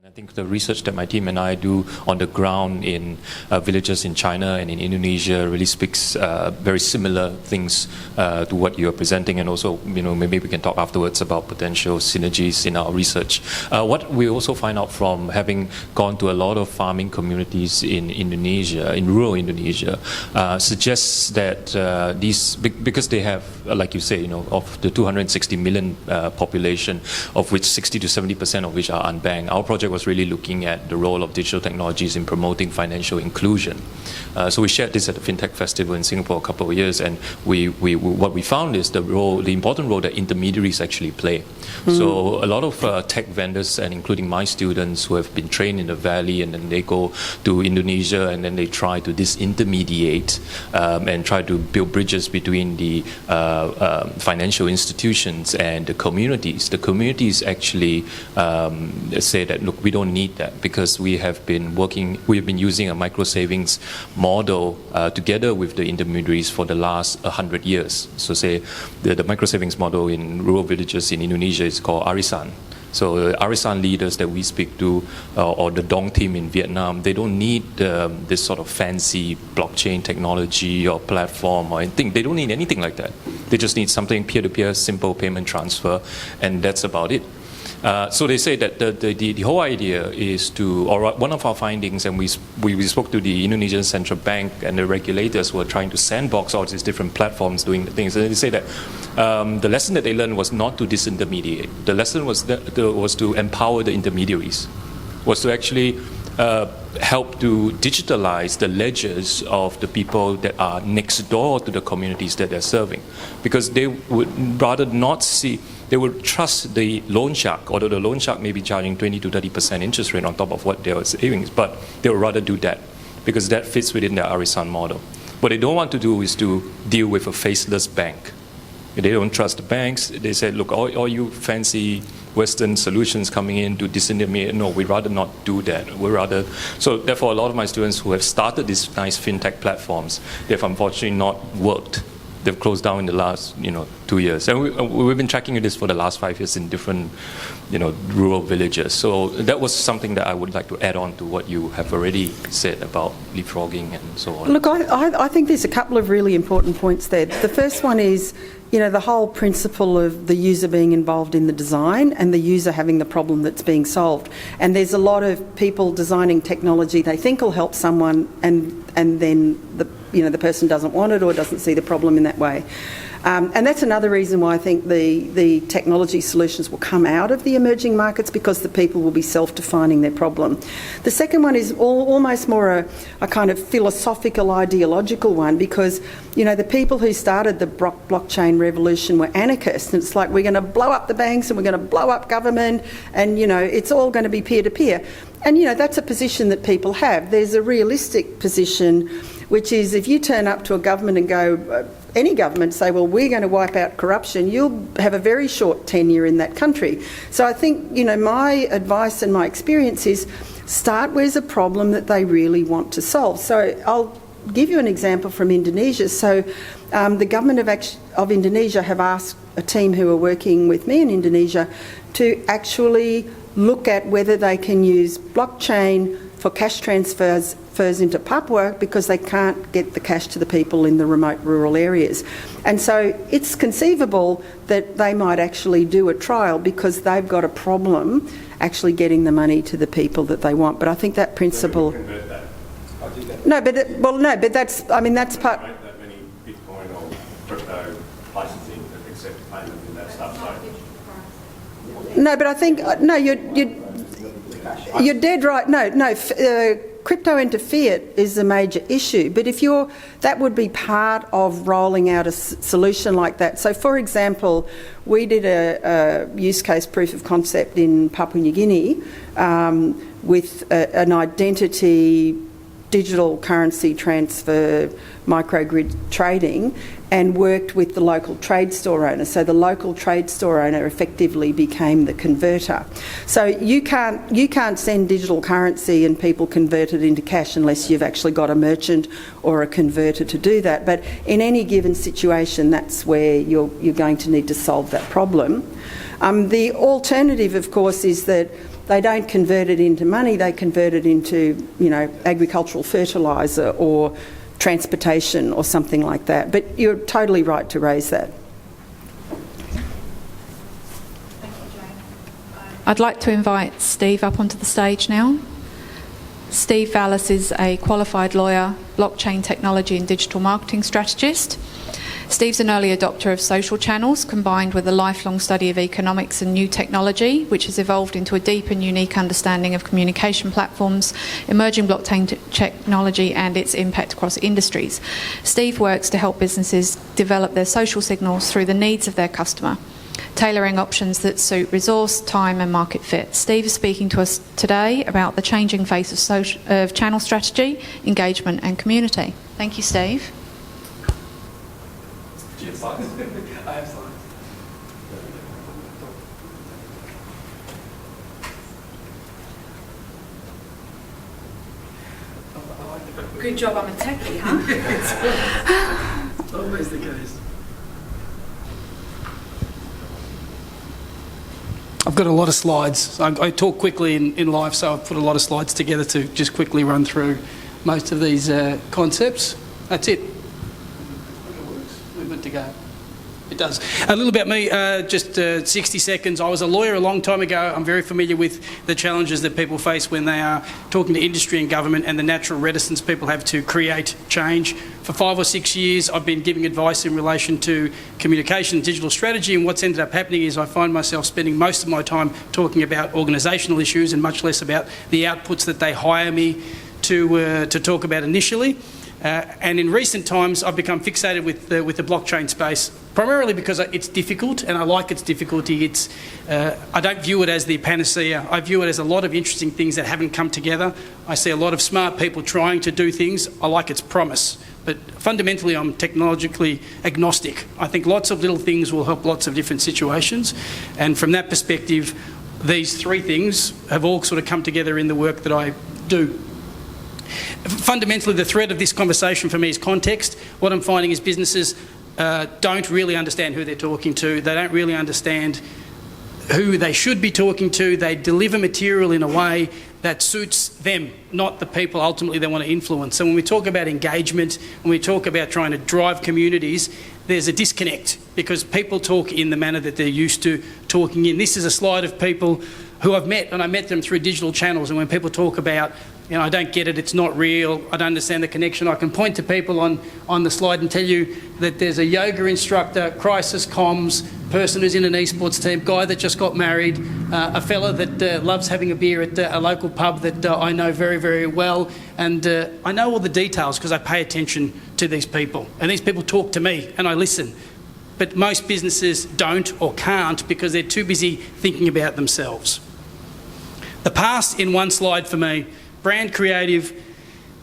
I think the research that my team and I do on the ground in villages in China and in Indonesia really speaks very similar things to what you are presenting, and also, maybe we can talk afterwards about potential synergies in our research. What we also find out from having gone to a lot of farming communities in Indonesia, in rural Indonesia, suggests that because they have, like you say, of the 260 million population, of which 60 to 70% of which are unbanked, our project was really looking at the role of digital technologies in promoting financial inclusion. So we shared this at the FinTech Festival in Singapore a couple of years, and what we found is the important role that intermediaries actually play. So a lot of tech vendors, and including my students who have been trained in the Valley, and then they go to Indonesia and then they try to disintermediate and try to build bridges between the financial institutions and the communities. The communities actually say that, look, we don't need that, because we have been using a micro savings model together with the intermediaries for the last 100 years. So say the micro savings model in rural villages in Indonesia is called Arisan. So the Arisan leaders that we speak to, or the Dong team in Vietnam, they don't need this sort of fancy blockchain technology or platform or anything. They don't need anything like that. They just need something peer-to-peer, simple payment transfer, and that's about it. So they say that the whole idea is or one of our findings, and we spoke to the Indonesian Central Bank and the regulators who are trying to sandbox all these different platforms doing the things, and they say that the lesson that they learned was not to disintermediate. The lesson was to empower the intermediaries, was to actually help to digitalize the ledgers of the people that are next door to the communities that they're serving, because they would rather not see. They would trust the loan shark, although the loan shark may be charging 20 to 30% interest rate on top of what their savings, but they would rather do that because that fits within their Arisan model. What they don't want to do is to deal with a faceless bank. They don't trust the banks. They say, look, all you fancy Western solutions coming in to disintermediate, no, we'd rather not do that. So therefore, a lot of my students who have started these nice fintech platforms, they've unfortunately not worked. They've closed down in the last, 2 years. And we've been tracking this for the last 5 years in different, rural villages. So that was something that I would like to add on to what you have already said about leapfrogging and so on. Look, I think there's a couple of really important points there. The first one is, the whole principle of the user being involved in the design and the user having the problem that's being solved. And there's a lot of people designing technology they think will help someone, and then the person doesn't want it or doesn't see the problem in that way. And that's another reason why I think the technology solutions will come out of the emerging markets, because the people will be self-defining their problem. The second one is almost more a kind of philosophical, ideological one, because, the people who started the blockchain revolution were anarchists, and it's like, we're going to blow up the banks and we're going to blow up government, and, it's all going to be peer-to-peer. And, that's a position that people have. There's a realistic position, which is if you turn up to a government and go, any government, say, well, we're going to wipe out corruption, you'll have a very short tenure in that country. So I think, my advice and my experience is start where's a problem that they really want to solve. So I'll give you an example from Indonesia. So the government of Indonesia have asked a team who are working with me in Indonesia to actually look at whether they can use blockchain for cash transfers into Papua, because they can't get the cash to the people in the remote rural areas. And so it's conceivable that they might actually do a trial, because they've got a problem actually getting the money to the people that they want. But I think that principle... Convert that. But that's part... That many Bitcoin or crypto licensing that accept payment and that stuff. No, but I think... No, you're dead right. No, crypto into fiat is a major issue, but that would be part of rolling out a solution like that. So, for example, we did a use case proof of concept in Papua New Guinea with an identity digital currency transfer microgrid trading, and worked with the local trade store owner. So the local trade store owner effectively became the converter. So you can't send digital currency and people convert it into cash unless you've actually got a merchant or a converter to do that. But in any given situation, that's where you're going to need to solve that problem. The alternative, of course, is that they don't convert it into money, they convert it into, you know, agricultural fertiliser or transportation or something like that. But you're totally right to raise that. I'd like to invite Steve up onto the stage now. Steve Vallis is a qualified lawyer, blockchain technology and digital marketing strategist. Steve's an early adopter of social channels combined with a lifelong study of economics and new technology, which has evolved into a deep and unique understanding of communication platforms, emerging blockchain technology and its impact across industries. Steve works to help businesses develop their social signals through the needs of their customer, tailoring options that suit resource, time and market fit. Steve is speaking to us today about the changing face of channel strategy, engagement and community. Thank you, Steve. Do you have slides? I have slides. Good job, I'm a techie, huh? It's always the case. I've got a lot of slides. I talk quickly in life, so I've put a lot of slides together to just quickly run through most of these concepts. That's it. It works. We're good to go. It does. A little about me, just 60 seconds. I was a lawyer a long time ago. I'm very familiar with the challenges that people face when they are talking to industry and government and the natural reticence people have to create change. For 5 or 6 years, I've been giving advice in relation to communication and digital strategy, and what's ended up happening is I find myself spending most of my time talking about organisational issues and much less about the outputs that they hire me to talk about initially. And in recent times, I've become fixated with the blockchain space, primarily because it's difficult, and I like its difficulty. I don't view it as the panacea. I view it as a lot of interesting things that haven't come together. I see a lot of smart people trying to do things. I like its promise. But fundamentally, I'm technologically agnostic. I think lots of little things will help lots of different situations. And from that perspective, these three things have all sort of come together in the work that I do. Fundamentally, the thread of this conversation for me is context. What I'm finding is businesses don't really understand who they're talking to. They don't really understand who they should be talking to. They deliver material in a way that suits them, not the people ultimately they want to influence. So when we talk about engagement, when we talk about trying to drive communities, there's a disconnect because people talk in the manner that they're used to talking in. This is a slide of people who I've met, and I met them through digital channels, and when people talk about, you know, I don't get it, it's not real, I don't understand the connection, I can point to people on the slide and tell you that there's a yoga instructor, crisis comms, person who's in an esports team, guy that just got married, a fella that loves having a beer at a local pub that I know very, very well, and I know all the details because I pay attention to these people, and these people talk to me and I listen. But most businesses don't or can't because they're too busy thinking about themselves. The past in one slide for me: brand, creative,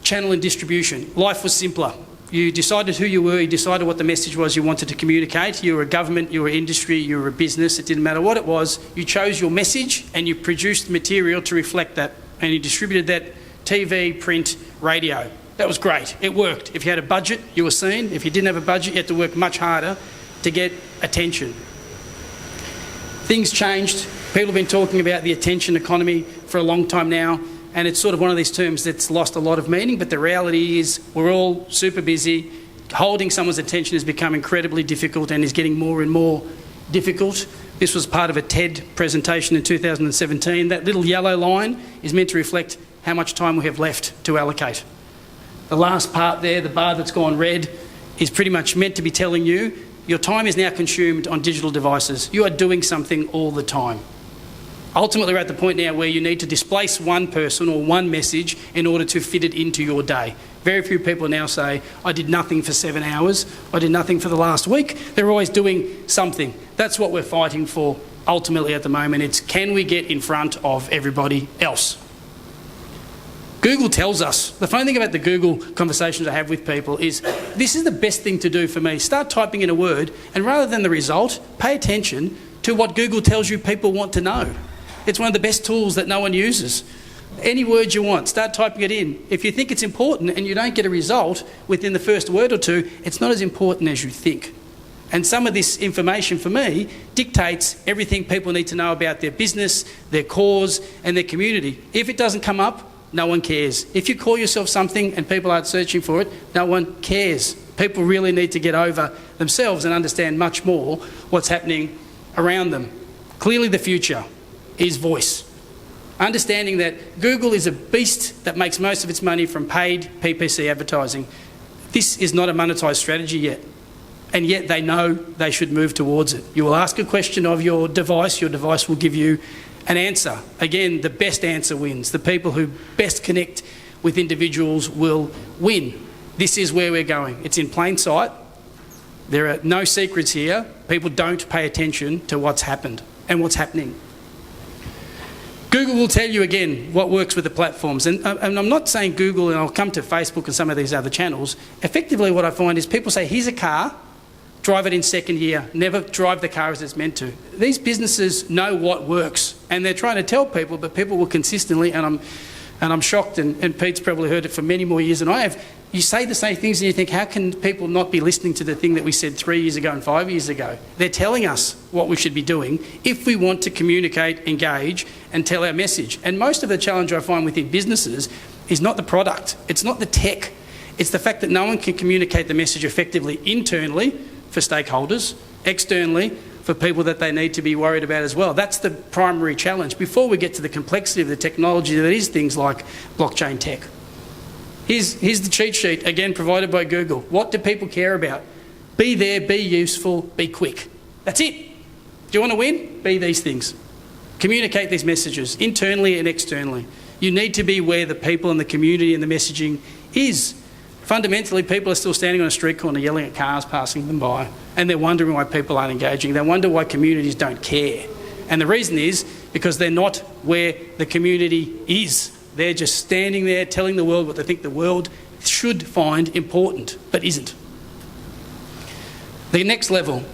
channel and distribution. Life was simpler. You decided who you were, you decided what the message was you wanted to communicate. You were a government, you were industry, you were a business, it didn't matter what it was. You chose your message and you produced material to reflect that, and you distributed that TV, print, radio. That was great, it worked. If you had a budget, you were seen. If you didn't have a budget, you had to work much harder to get attention. Things changed. People have been talking about the attention economy for a long time now, and it's sort of one of these terms that's lost a lot of meaning, but the reality is we're all super busy. Holding someone's attention has become incredibly difficult and is getting more and more difficult. This was part of a TED presentation in 2017. That little yellow line is meant to reflect how much time we have left to allocate. The last part there, the bar that's gone red, is pretty much meant to be telling you your time is now consumed on digital devices. You are doing something all the time. Ultimately, we're at the point now where you need to displace one person or one message in order to fit it into your day. Very few people now say, I did nothing for 7 hours, I did nothing for the last week. They're always doing something. That's what we're fighting for ultimately at the moment. It's can we get in front of everybody else? Google tells us. The funny thing about the Google conversations I have with people is this is the best thing to do for me. Start typing in a word, and rather than the result, pay attention to what Google tells you people want to know. It's one of the best tools that no one uses. Any word you want, start typing it in. If you think it's important and you don't get a result within the first word or two, it's not as important as you think. And some of this information, for me, dictates everything people need to know about their business, their cause, and their community. If it doesn't come up, no one cares. If you call yourself something and people aren't searching for it, no one cares. People really need to get over themselves and understand much more what's happening around them. Clearly the future is voice. Understanding that Google is a beast that makes most of its money from paid PPC advertising. This is not a monetised strategy yet, and yet they know they should move towards it. You will ask a question of your device will give you an answer. Again, the best answer wins. The people who best connect with individuals will win. This is where we're going. It's in plain sight. There are no secrets here. People don't pay attention to what's happened and what's happening. Google will tell you again what works with the platforms. And I'm not saying Google, and I'll come to Facebook and some of these other channels. Effectively what I find is people say, here's a car, drive it in second year, never drive the car as it's meant to. These businesses know what works and they're trying to tell people, but people will consistently, and I'm shocked, and Pete's probably heard it for many more years than I have, you say the same things and you think, how can people not be listening to the thing that we said 3 years ago and 5 years ago? They're telling us what we should be doing if we want to communicate, engage and tell our message. And most of the challenge I find within businesses is not the product, it's not the tech, it's the fact that no one can communicate the message effectively internally for stakeholders, externally for people that they need to be worried about as well. That's the primary challenge before we get to the complexity of the technology that is things like blockchain tech. Here's the cheat sheet, again provided by Google. What do people care about? Be there, be useful, be quick. That's it. Do you want to win? Be these things. Communicate these messages internally and externally. You need to be where the people and the community and the messaging is. Fundamentally, people are still standing on a street corner yelling at cars passing them by, and they're wondering why people aren't engaging. They wonder why communities don't care. And the reason is because they're not where the community is. They're just standing there telling the world what they think the world should find important, but isn't. The next level.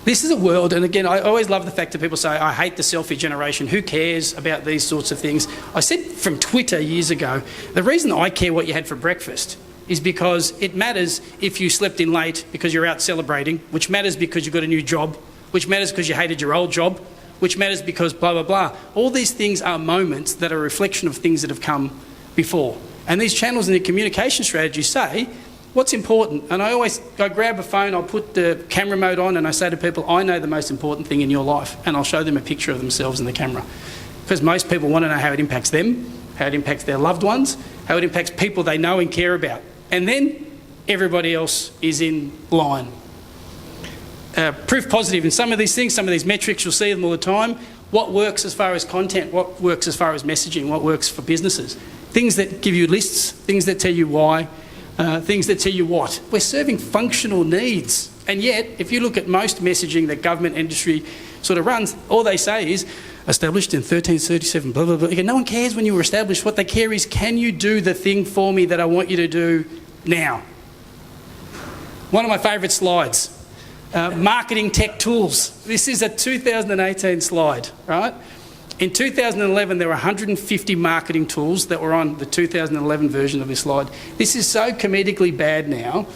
This is a world, and again, I always love the fact that people say, I hate the selfie generation, who cares about these sorts of things? I said from Twitter years ago, the reason I care what you had for breakfast is because it matters if you slept in late because you're out celebrating, which matters because you got a new job, which matters because you hated your old job, which matters because blah, blah, blah. All these things are moments that are a reflection of things that have come before. And these channels in the communication strategy say, what's important? And I grab a phone, I'll put the camera mode on and I say to people, I know the most important thing in your life, and I'll show them a picture of themselves in the camera. Because most people want to know how it impacts them, how it impacts their loved ones, how it impacts people they know and care about. And then everybody else is in line. Proof positive in some of these things, some of these metrics, you'll see them all the time. What works as far as content, what works as far as messaging, what works for businesses. Things that give you lists, things that tell you why, things that tell you what. We're serving functional needs. And yet, if you look at most messaging that government industry sort of runs, all they say is, established in 1337, blah, blah, blah. Again, no one cares when you were established. What they care is, can you do the thing for me that I want you to do now? One of my favourite slides. Marketing tech tools. This is a 2018 slide, right? In 2011, there were 150 marketing tools that were on the 2011 version of this slide. This is so comedically bad now.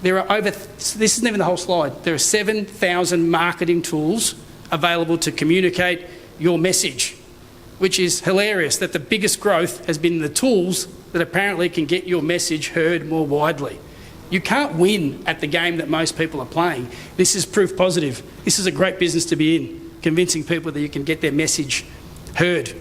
There are this isn't even the whole slide. There are 7,000 marketing tools available to communicate your message, which is hilarious that the biggest growth has been the tools that apparently can get your message heard more widely. You can't win at the game that most people are playing. This is proof positive. This is a great business to be in, convincing people that you can get their message heard.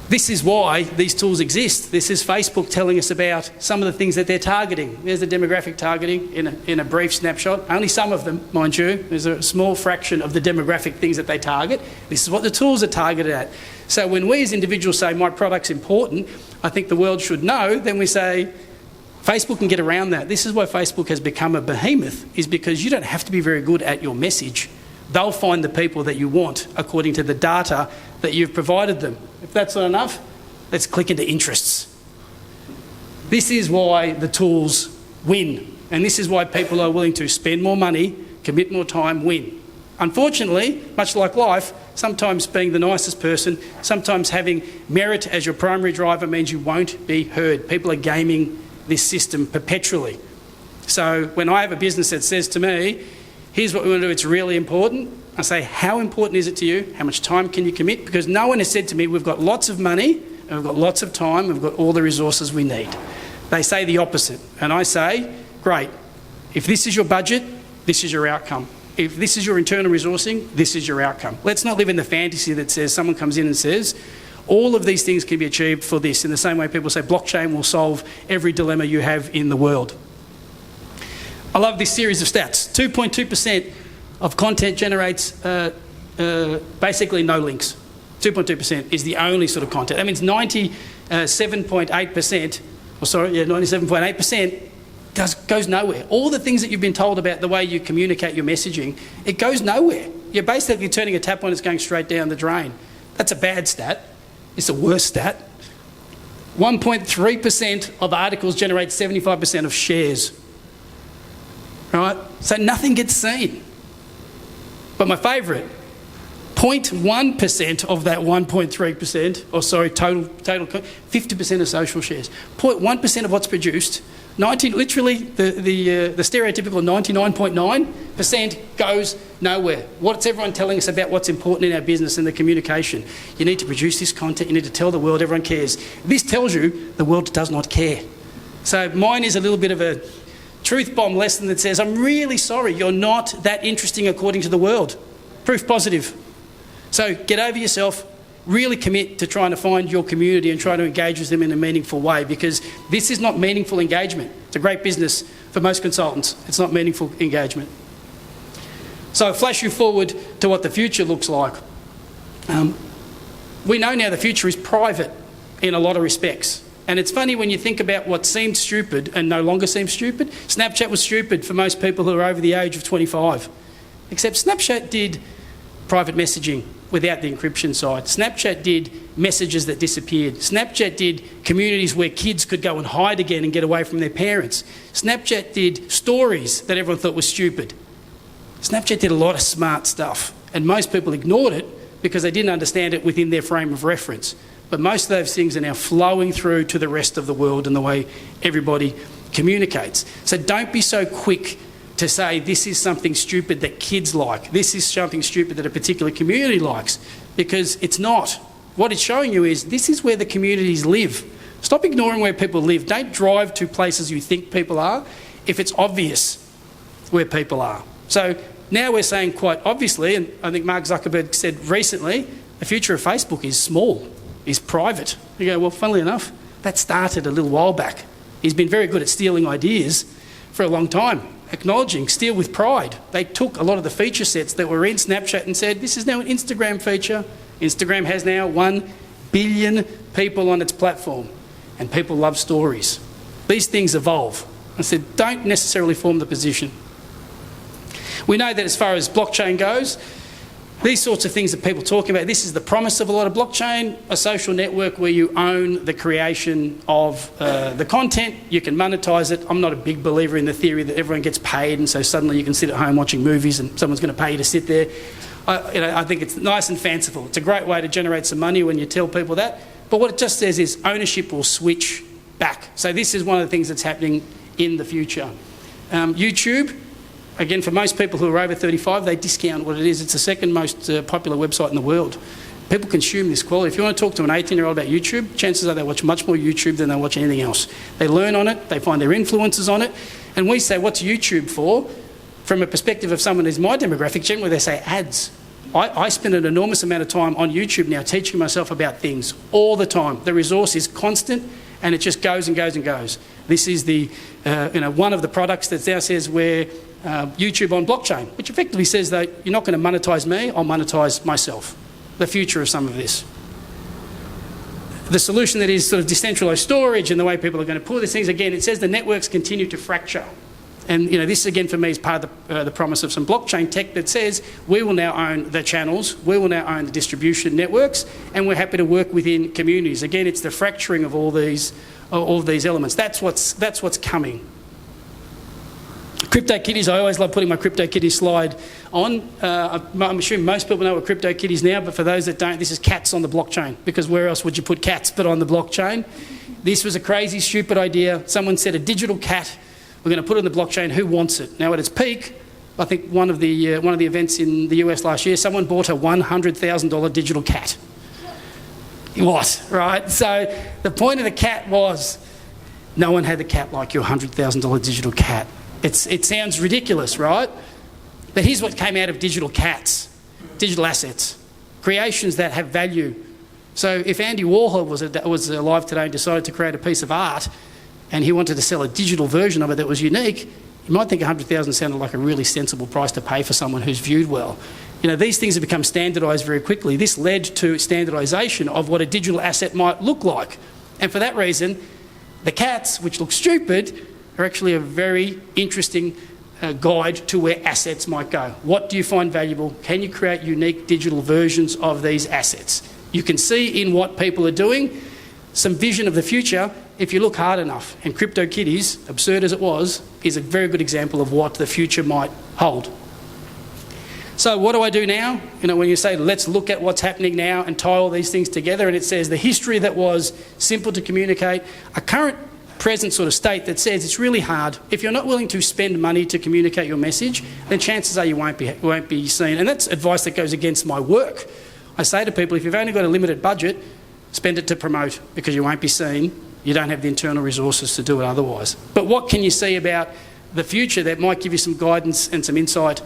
This is why these tools exist. This is Facebook telling us about some of the things that they're targeting. There's the demographic targeting in a brief snapshot. Only some of them, mind you. There's a small fraction of the demographic things that they target. This is what the tools are targeted at. So when we as individuals say, my product's important, I think the world should know, then we say, Facebook can get around that. This is why Facebook has become a behemoth, is because you don't have to be very good at your message. They'll find the people that you want according to the data that you've provided them. If that's not enough, let's click into interests. This is why the tools win. And this is why people are willing to spend more money, commit more time, win. Unfortunately, much like life, sometimes being the nicest person, sometimes having merit as your primary driver means you won't be heard. People are gaming this system perpetually. So when I have a business that says to me, here's what we want to do, it's really important, I say, how important is it to you? How much time can you commit? Because no one has said to me, we've got lots of money, and we've got lots of time, and we've got all the resources we need. They say the opposite. And I say, great, if this is your budget, this is your outcome. If this is your internal resourcing, this is your outcome. Let's not live in the fantasy that says someone comes in and says, all of these things can be achieved for this, in the same way people say blockchain will solve every dilemma you have in the world. I love this series of stats. 2.2% of content generates basically no links. 2.2% is the only sort of content. That means 97.8% goes nowhere. All the things that you've been told about the way you communicate your messaging, it goes nowhere. You're basically turning a tap on, it's going straight down the drain. That's a bad stat. It's a worse stat. 1.3% of articles generate 75% of shares. Right? So nothing gets seen. But my favourite, 0.1% of that 1.3%, or sorry, total 50% of social shares. 0.1% of what's produced, literally the stereotypical 99.9% goes nowhere. What's everyone telling us about what's important in our business and the communication? You need to produce this content, you need to tell the world everyone cares. This tells you the world does not care. So mine is a little bit of a truth bomb lesson that says, I'm really sorry, you're not that interesting according to the world. Proof positive. So get over yourself, really commit to trying to find your community and try to engage with them in a meaningful way, because this is not meaningful engagement. It's a great business for most consultants. It's not meaningful engagement. So I'll flash you forward to what the future looks like. We know now the future is private in a lot of respects. And it's funny when you think about what seemed stupid and no longer seems stupid. Snapchat was stupid for most people who are over the age of 25. Except Snapchat did private messaging without the encryption side. Snapchat did messages that disappeared. Snapchat did communities where kids could go and hide again and get away from their parents. Snapchat did stories that everyone thought were stupid. Snapchat did a lot of smart stuff, and most people ignored it because they didn't understand it within their frame of reference. But most of those things are now flowing through to the rest of the world and the way everybody communicates. So don't be so quick to say this is something stupid that kids like, this is something stupid that a particular community likes, because it's not. What it's showing you is this is where the communities live. Stop ignoring where people live. Don't drive to places you think people are if it's obvious where people are. So now we're saying quite obviously, and I think Mark Zuckerberg said recently, the future of Facebook is small, is private. You go, well, funnily enough, that started a little while back. He's been very good at stealing ideas for a long time. Acknowledging, steal with pride. They took a lot of the feature sets that were in Snapchat and said, this is now an Instagram feature. Instagram has now 1 billion people on its platform, and people love stories. These things evolve. I said, don't necessarily form the position. We know that as far as blockchain goes, these sorts of things that people are talking about, this is the promise of a lot of blockchain, a social network where you own the creation of the content, you can monetize it. I'm not a big believer in the theory that everyone gets paid and so suddenly you can sit at home watching movies and someone's going to pay you to sit there. I think it's nice and fanciful. It's a great way to generate some money when you tell people that. But what it just says is ownership will switch back. So this is one of the things that's happening in the future. YouTube, again, for most people who are over 35, they discount what it is. It's the second most popular website in the world. People consume this quality. If you want to talk to an 18-year-old about YouTube, chances are they watch much more YouTube than they watch anything else. They learn on it, they find their influences on it, and we say, what's YouTube for? From a perspective of someone who's my demographic, generally they say ads. I spend an enormous amount of time on YouTube now teaching myself about things all the time. The resource is constant and it just goes and goes and goes. This is the, one of the products that now says we're YouTube on blockchain, which effectively says that you're not going to monetize me, I'll monetize myself. The future of some of this. The solution that is sort of decentralized storage and the way people are going to pull these things, again, it says the networks continue to fracture. And this again for me is part of the promise of some blockchain tech that says we will now own the channels, we will now own the distribution networks, and we're happy to work within communities. Again, it's the fracturing of all these elements. That's what's coming. Crypto Kiddies, I always love putting my Crypto Kiddies slide on. I'm assuming most people know what Crypto Kiddies now, but for those that don't, this is cats on the blockchain, because where else would you put cats but on the blockchain? This was a crazy, stupid idea. Someone said a digital cat We're going to put it in the blockchain. Who wants it? Now, at its peak, I think one of the events in the US last year, someone bought a $100,000 digital cat. What, right? So the point of the cat was no one had the cat like your $100,000 digital cat. It sounds ridiculous, right? But here's what came out of digital cats, digital assets, creations that have value. So if Andy Warhol was alive today and decided to create a piece of art and he wanted to sell a digital version of it that was unique, you might think 100,000 sounded like a really sensible price to pay for someone who's viewed well. You know, these things have become standardised very quickly. This led to standardisation of what a digital asset might look like. And for that reason, the cats, which look stupid, are actually a very interesting guide to where assets might go. What do you find valuable? Can you create unique digital versions of these assets? You can see in what people are doing some vision of the future if you look hard enough. And Crypto Kiddies, absurd as it was, is a very good example of what the future might hold. So what do I do now? You know, when you say, let's look at what's happening now and tie all these things together, and it says the history that was simple to communicate, a current present sort of state that says it's really hard. If you're not willing to spend money to communicate your message, then chances are you won't be seen. And that's advice that goes against my work. I say to people, if you've only got a limited budget, spend it to promote, because you won't be seen. You don't have the internal resources to do it otherwise. But what can you see about the future that might give you some guidance and some insight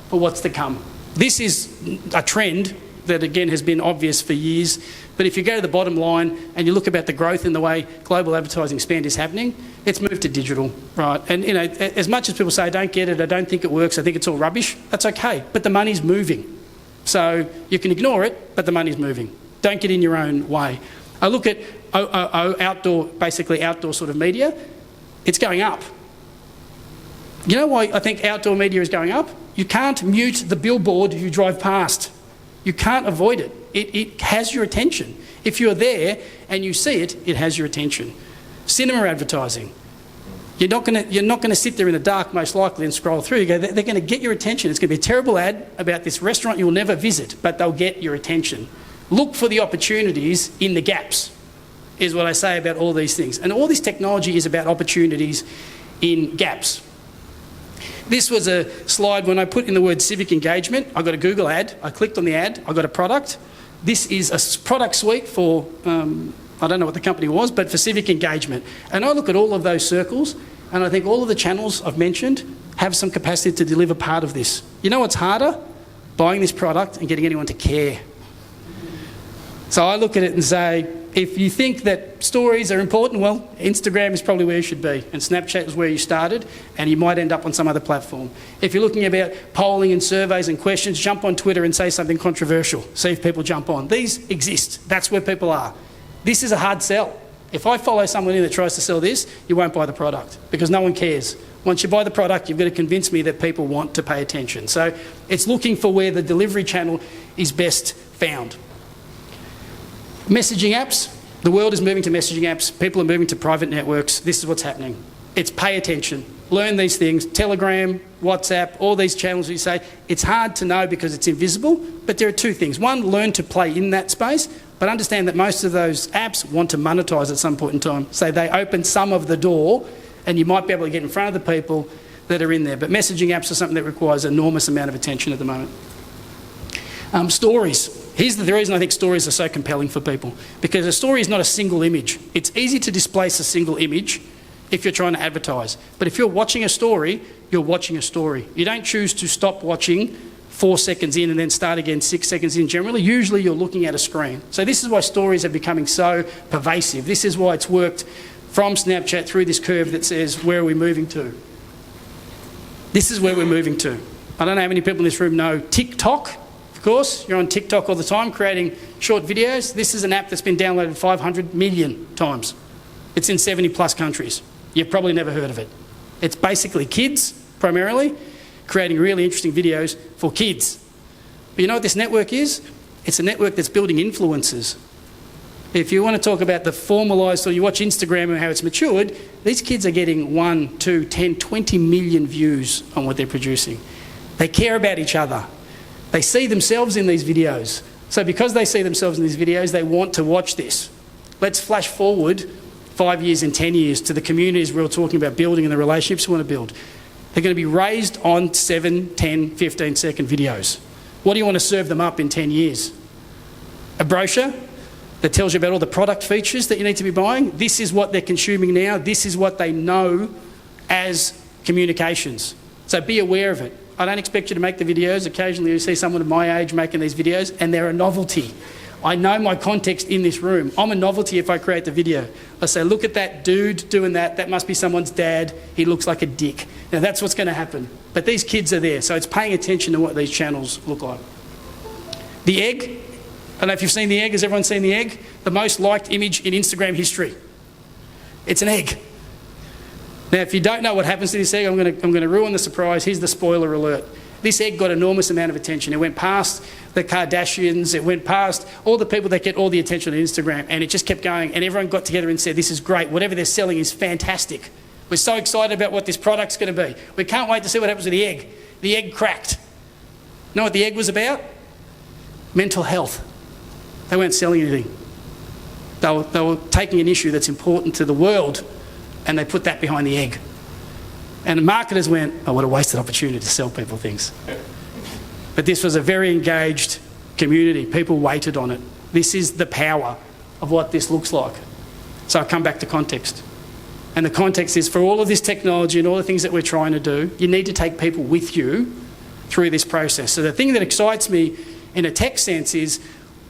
for what's to come? This is a trend that, again, has been obvious for years. But if you go to the bottom line and you look about the growth in the way global advertising spend is happening, it's moved to digital, right? And, you know, as much as people say, I don't get it, I don't think it works, I think it's all rubbish, that's okay. But the money's moving. So you can ignore it, but the money's moving. Don't get in your own way. I look at outdoor sort of media, it's going up. You know why I think outdoor media is going up? You can't mute the billboard you drive past. You can't avoid it. It has your attention. If you're there and you see it, it has your attention. Cinema advertising. You're not going to sit there in the dark, most likely, and scroll through. They're going to get your attention. It's going to be a terrible ad about this restaurant you'll never visit, but they'll get your attention. Look for the opportunities in the gaps, is what I say about all these things. And all this technology is about opportunities in gaps. This was a slide when I put in the word civic engagement. I got a Google ad. I clicked on the ad. I got a product. This is a product suite for, I don't know what the company was, but for civic engagement. And I look at all of those circles, and I think all of the channels I've mentioned have some capacity to deliver part of this. You know what's harder? Buying this product and getting anyone to care. So I look at it and say, if you think that stories are important, well, Instagram is probably where you should be, and Snapchat is where you started, and you might end up on some other platform. If you're looking about polling and surveys and questions, jump on Twitter and say something controversial. See if people jump on. These exist. That's where people are. This is a hard sell. If I follow someone in that tries to sell this, you won't buy the product, because no one cares. Once you buy the product, you've got to convince me that people want to pay attention. So it's looking for where the delivery channel is best found. Messaging apps. The world is moving to messaging apps. People are moving to private networks. This is what's happening. It's pay attention. Learn these things. Telegram, WhatsApp, all these channels you say. It's hard to know because it's invisible, but there are two things. One, learn to play in that space, but understand that most of those apps want to monetize at some point in time. So they open some of the door, and you might be able to get in front of the people that are in there. But messaging apps are something that requires an enormous amount of attention at the moment. Stories. Here's the reason I think stories are so compelling for people. Because a story is not a single image. It's easy to displace a single image if you're trying to advertise. But if you're watching a story, you're watching a story. You don't choose to stop watching 4 seconds in and then start again 6 seconds in generally. Usually you're looking at a screen. So this is why stories are becoming so pervasive. This is why it's worked from Snapchat through this curve that says, where are we moving to? This is where we're moving to. I don't know how many people in this room know TikTok. Of course, you're on TikTok all the time creating short videos. This is an app that's been downloaded 500 million times. It's in 70 plus countries. You've probably never heard of it. It's basically kids, primarily, creating really interesting videos for kids. But you know what this network is? It's a network that's building influencers. If you want to talk about the formalised, or you watch Instagram and how it's matured, these kids are getting 1, 2, 10, 20 million views on what they're producing. They care about each other. They see themselves in these videos. So because they see themselves in these videos, they want to watch this. Let's flash forward 5 years and 10 years to the communities we're all talking about building and the relationships we want to build. They're going to be raised on 7, 10, 15-second videos. What do you want to serve them up in 10 years? A brochure that tells you about all the product features that you need to be buying? This is what they're consuming now. This is what they know as communications. So be aware of it. I don't expect you to make the videos. Occasionally you see someone of my age making these videos and they're a novelty. I know my context in this room. I'm a novelty if I create the video. I say, look at that dude doing that. That must be someone's dad. He looks like a dick. Now that's what's going to happen. But these kids are there, so it's paying attention to what these channels look like. The egg. I don't know if you've seen the egg. Has everyone seen the egg? The most liked image in Instagram history. It's an egg. Now, if you don't know what happens to this egg, I'm going to ruin the surprise. Here's the spoiler alert. This egg got an enormous amount of attention. It went past the Kardashians, it went past all the people that get all the attention on Instagram, and it just kept going, and everyone got together and said, this is great, whatever they're selling is fantastic. We're so excited about what this product's going to be. We can't wait to see what happens with the egg. The egg cracked. Know what the egg was about? Mental health. They weren't selling anything. They were taking an issue that's important to the world, and they put that behind the egg. And the marketers went, oh, what a wasted opportunity to sell people things. But this was a very engaged community. People waited on it. This is the power of what this looks like. So I come back to context. And the context is, for all of this technology and all the things that we're trying to do, you need to take people with you through this process. So the thing that excites me in a tech sense is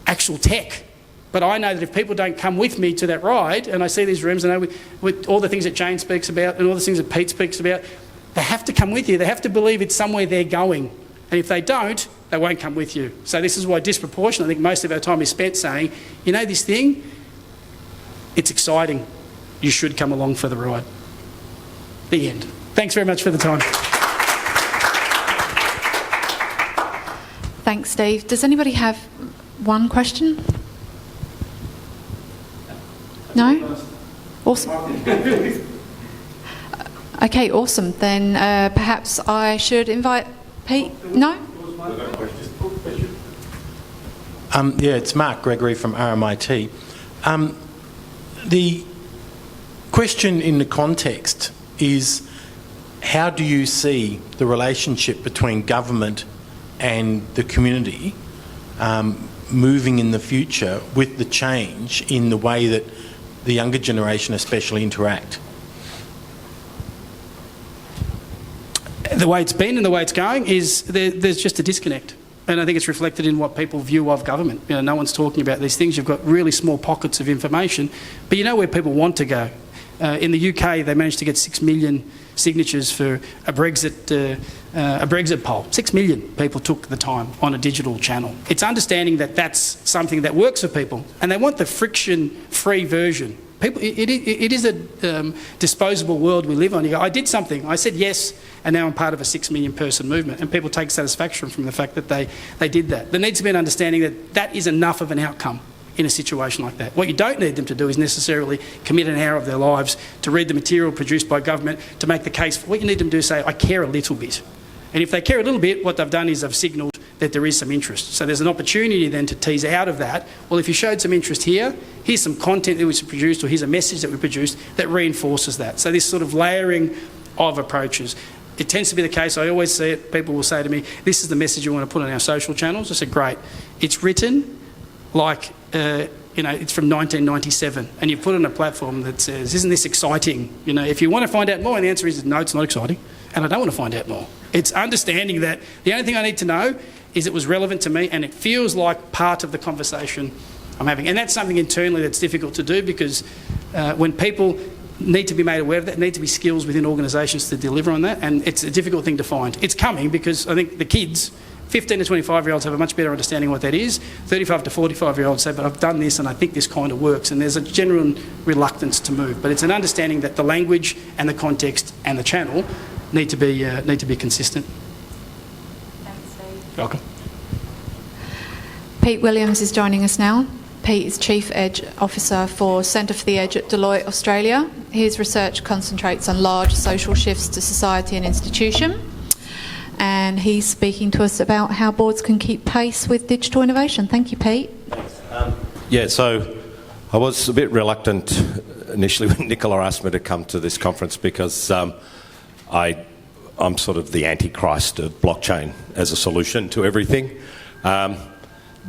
actual tech. But I know that if people don't come with me to that ride, and I see these rooms, and I know with all the things that Jane speaks about and all the things that Pete speaks about, they have to come with you. They have to believe it's somewhere they're going. And if they don't, they won't come with you. So this is why disproportionately, I think most of our time is spent saying, you know this thing, it's exciting. You should come along for the ride. The end. Thanks very much for the time. Thanks, Steve. Does anybody have one question? No? Awesome. Okay, awesome. Then perhaps I should invite Pete. No? Yeah, it's Mark Gregory from RMIT. The question in the context is, how do you see the relationship between government and the community moving in the future with the change in the way that the younger generation especially interact? The way it's been and the way it's going is there's just a disconnect. And I think it's reflected in what people view of government. You know, no one's talking about these things. You've got really small pockets of information, but you know where people want to go. In the UK, they managed to get 6 million signatures for a Brexit poll. 6 million people took the time on a digital channel. It's understanding that that's something that works for people, and they want the friction-free version. People, it is a disposable world we live on. You go, I did something, I said yes, and now I'm part of a 6 million person movement, and people take satisfaction from the fact that they did that. There needs to be an understanding that that is enough of an outcome in a situation like that. What you don't need them to do is necessarily commit an hour of their lives to read the material produced by government to make the case. What you need them to do is say, I care a little bit. And if they care a little bit, what they've done is they've signalled that there is some interest. So there's an opportunity then to tease out of that, well, if you showed some interest here, here's some content that was produced, or here's a message that we produced that reinforces that. So this sort of layering of approaches. It tends to be the case, I always see it, people will say to me, this is the message you want to put on our social channels. I said, great. It's written like, it's from 1997, and you put it on a platform that says, isn't this exciting? You know, if you want to find out more, and the answer is, no, it's not exciting, and I don't want to find out more. It's understanding that the only thing I need to know is it was relevant to me, and it feels like part of the conversation I'm having. And that's something internally that's difficult to do, because when people need to be made aware of that, there need to be skills within organisations to deliver on that, and it's a difficult thing to find. It's coming, because I think the kids, 15 to 25-year-olds have a much better understanding of what that is. 35 to 45-year-olds say, but I've done this and I think this kind of works, and there's a general reluctance to move. But it's an understanding that the language and the context and the channel need to be consistent. Thanks, Steve. Welcome. Pete Williams is joining us now. Pete is Chief Edge Officer for Centre for the Edge at Deloitte, Australia. His research concentrates on large social shifts to society and institution. And he's speaking to us about how boards can keep pace with digital innovation. Thank you, Pete. Yeah, so I was a bit reluctant initially when Nicola asked me to come to this conference because I'm sort of the antichrist of blockchain as a solution to everything. And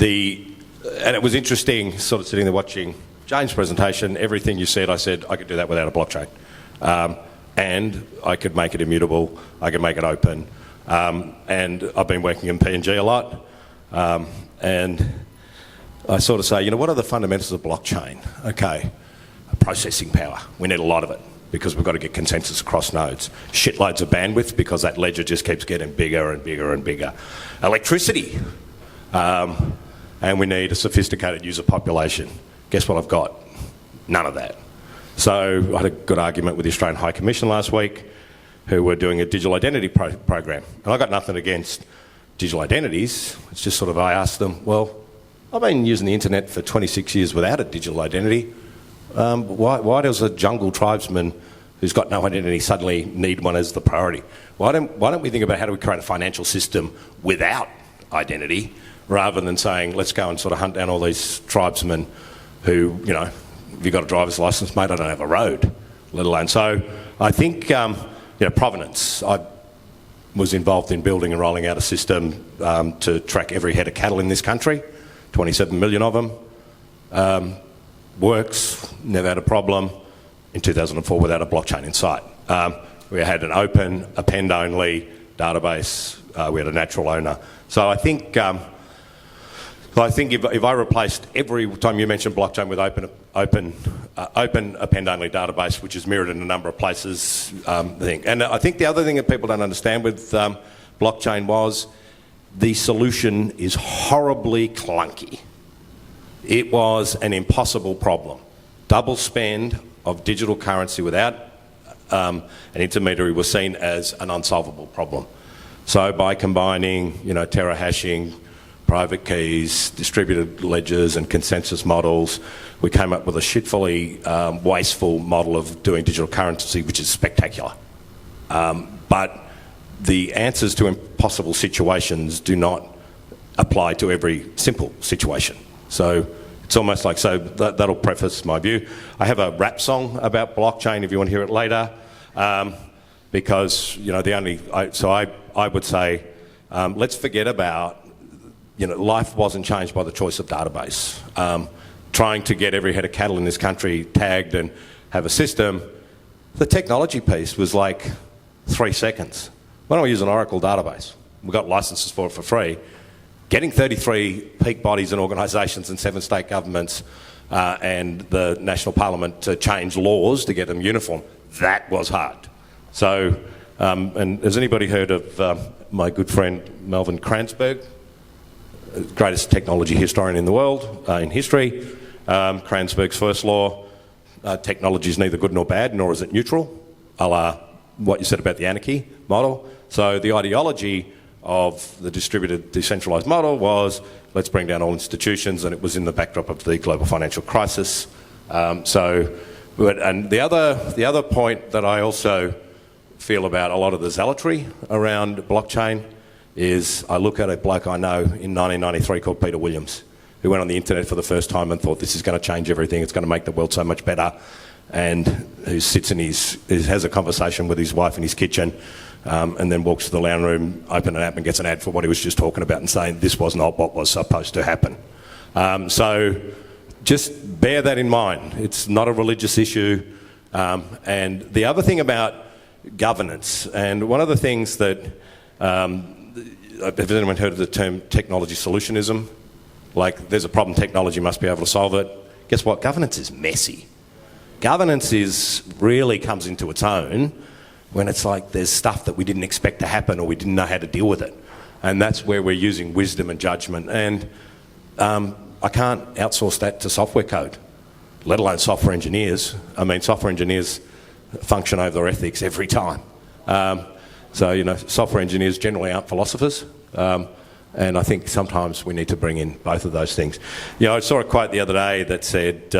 it was interesting sort of sitting there watching Jane's presentation. Everything you said, I said I could do that without a blockchain. And I could make it immutable, I could make it open. And I've been working in PNG a lot. And I sort of say, what are the fundamentals of blockchain? Okay, processing power. We need a lot of it because we've got to get consensus across nodes. Shitloads of bandwidth because that ledger just keeps getting bigger and bigger and bigger. Electricity. And we need a sophisticated user population. Guess what I've got? None of that. So I had a good argument with the Australian High Commission last week who were doing a digital identity program. And I got nothing against digital identities. It's just sort of, I asked them, well, I've been using the internet for 26 years without a digital identity. Why does a jungle tribesman who's got no identity suddenly need one as the priority? Why don't we think about how do we create a financial system without identity rather than saying, let's go and sort of hunt down all these tribesmen who, if you've got a driver's licence, mate, I don't have a road, let alone. So I think, provenance. I was involved in building and rolling out a system to track every head of cattle in this country, 27 million of them. Works, never had a problem. In 2004 without a blockchain in sight. We had an open, append-only database. We had a natural owner. So I think if I replaced every time you mentioned blockchain with open append-only database, which is mirrored in a number of places, and I think the other thing that people don't understand with blockchain was the solution is horribly clunky. It was an impossible problem. Double spend of digital currency without an intermediary was seen as an unsolvable problem. So by combining, Terra hashing, private keys, distributed ledgers and consensus models, we came up with a shitfully wasteful model of doing digital currency, which is spectacular. But the answers to impossible situations do not apply to every simple situation. So it's almost like, that'll preface my view. I have a rap song about blockchain if you want to hear it later, because, I would say, let's forget about, life wasn't changed by the choice of database. Trying to get every head of cattle in this country tagged and have a system, the technology piece was like 3 seconds. Why don't we use an Oracle database? We've got licenses for it for free. Getting 33 peak bodies and organisations and 7 state governments and the National Parliament to change laws to get them uniform, that was hard. So, and has anybody heard of my good friend Melvin Kranzberg, greatest technology historian in the world, in history? Kranzberg's first law, technology is neither good nor bad, nor is it neutral, a la what you said about the anarchy model. So the ideology of the distributed, decentralised model was let's bring down all institutions, and it was in the backdrop of the global financial crisis. And the other point that I also feel about a lot of the zealotry around blockchain is I look at a bloke I know in 1993 called Peter Williams, who went on the internet for the first time and thought this is going to change everything, it's going to make the world so much better, and who sits in has a conversation with his wife in his kitchen, and then walks to the lounge room, open an app and gets an ad for what he was just talking about and saying this was not what was supposed to happen. So just bear that in mind. It's not a religious issue. And the other thing about governance, and one of the things that, has anyone heard of the term technology solutionism? Like there's a problem, technology must be able to solve it. Guess what? Governance is messy. Governance really comes into its own when it's like there's stuff that we didn't expect to happen or we didn't know how to deal with it. And that's where we're using wisdom and judgment. And I can't outsource that to software code, let alone software engineers. I mean, software engineers function over their ethics every time. Software engineers generally aren't philosophers. And I think sometimes we need to bring in both of those things. I saw a quote the other day that said,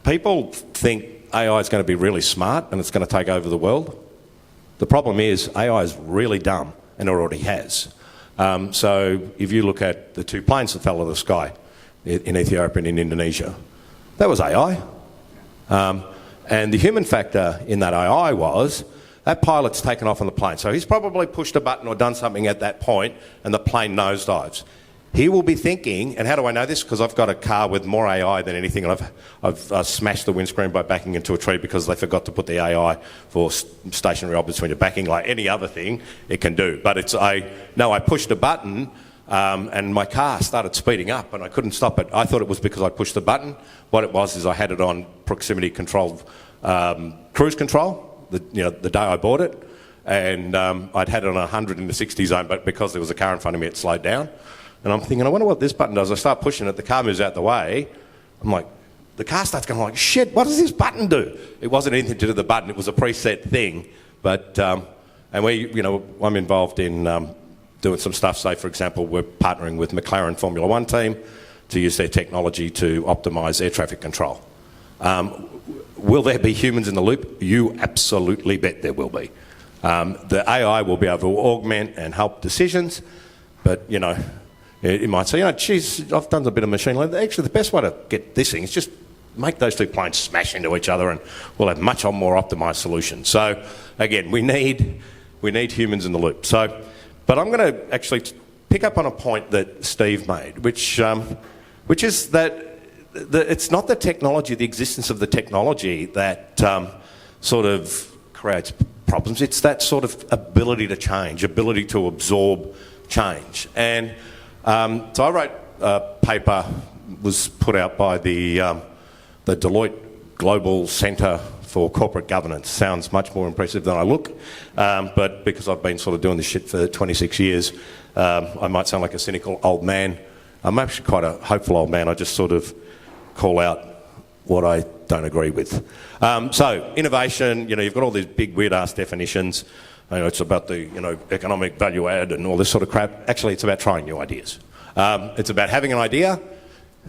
people think AI is going to be really smart and it's going to take over the world. The problem is AI is really dumb and it already has. So if you look at the 2 planes that fell out of the sky in Ethiopia and in Indonesia, that was AI. And the human factor in that AI was that pilot's taken off on the plane. So he's probably pushed a button or done something at that point and the plane nosedives. He will be thinking, and how do I know this? Because I've got a car with more AI than anything, and I've smashed the windscreen by backing into a tree because they forgot to put the AI for stationary objects when you're backing, like any other thing it can do. But I pushed a button and my car started speeding up and I couldn't stop it. I thought it was because I pushed the button. What it was is I had it on proximity control, cruise control, the day I bought it, and I'd had it on 100 in the 60 zone, but because there was a car in front of me, it slowed down. And I'm thinking, I wonder what this button does. I start pushing it, the car moves out the way. I'm like, the car starts going like, shit, what does this button do? It wasn't anything to do with the button, it was a preset thing. But, and I'm involved in doing some stuff. Say, for example, we're partnering with McLaren Formula One team to use their technology to optimise air traffic control. Will there be humans in the loop? You absolutely bet there will be. The AI will be able to augment and help decisions, but, it might say, geez, I've done a bit of machine learning. Actually, the best way to get this thing is just make those two planes smash into each other and we'll have much more optimised solutions. So, again, we need humans in the loop. So, but I'm going to actually pick up on a point that Steve made, which is that it's not the technology, the existence of the technology that sort of creates problems. It's that sort of ability to change, ability to absorb change. And so I wrote a paper, was put out by the Deloitte Global Centre for Corporate Governance. Sounds much more impressive than I look, but because I've been sort of doing this shit for 26 years, I might sound like a cynical old man. I'm actually quite a hopeful old man. I just sort of call out what I don't agree with. So innovation, you've got all these big weird-ass definitions. It's about the economic value add and all this sort of crap. Actually, it's about trying new ideas. It's about having an idea.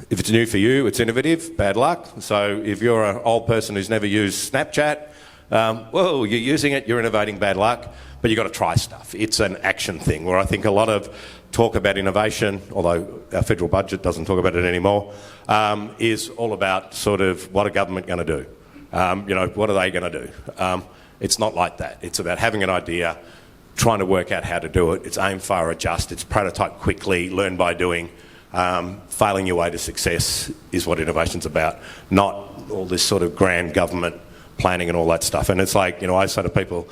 If it's new for you, it's innovative. Bad luck. So if you're an old person who's never used Snapchat, you're using it, you're innovating. Bad luck. But you've got to try stuff. It's an action thing, where I think a lot of talk about innovation, although our federal budget doesn't talk about it anymore, is all about sort of what a government going to do. What are they going to do? It's not like that. It's about having an idea, trying to work out how to do it. It's aim, fire, adjust. It's prototype quickly, learn by doing. Failing your way to success is what innovation's about, not all this sort of grand government planning and all that stuff. And it's like, I say to people,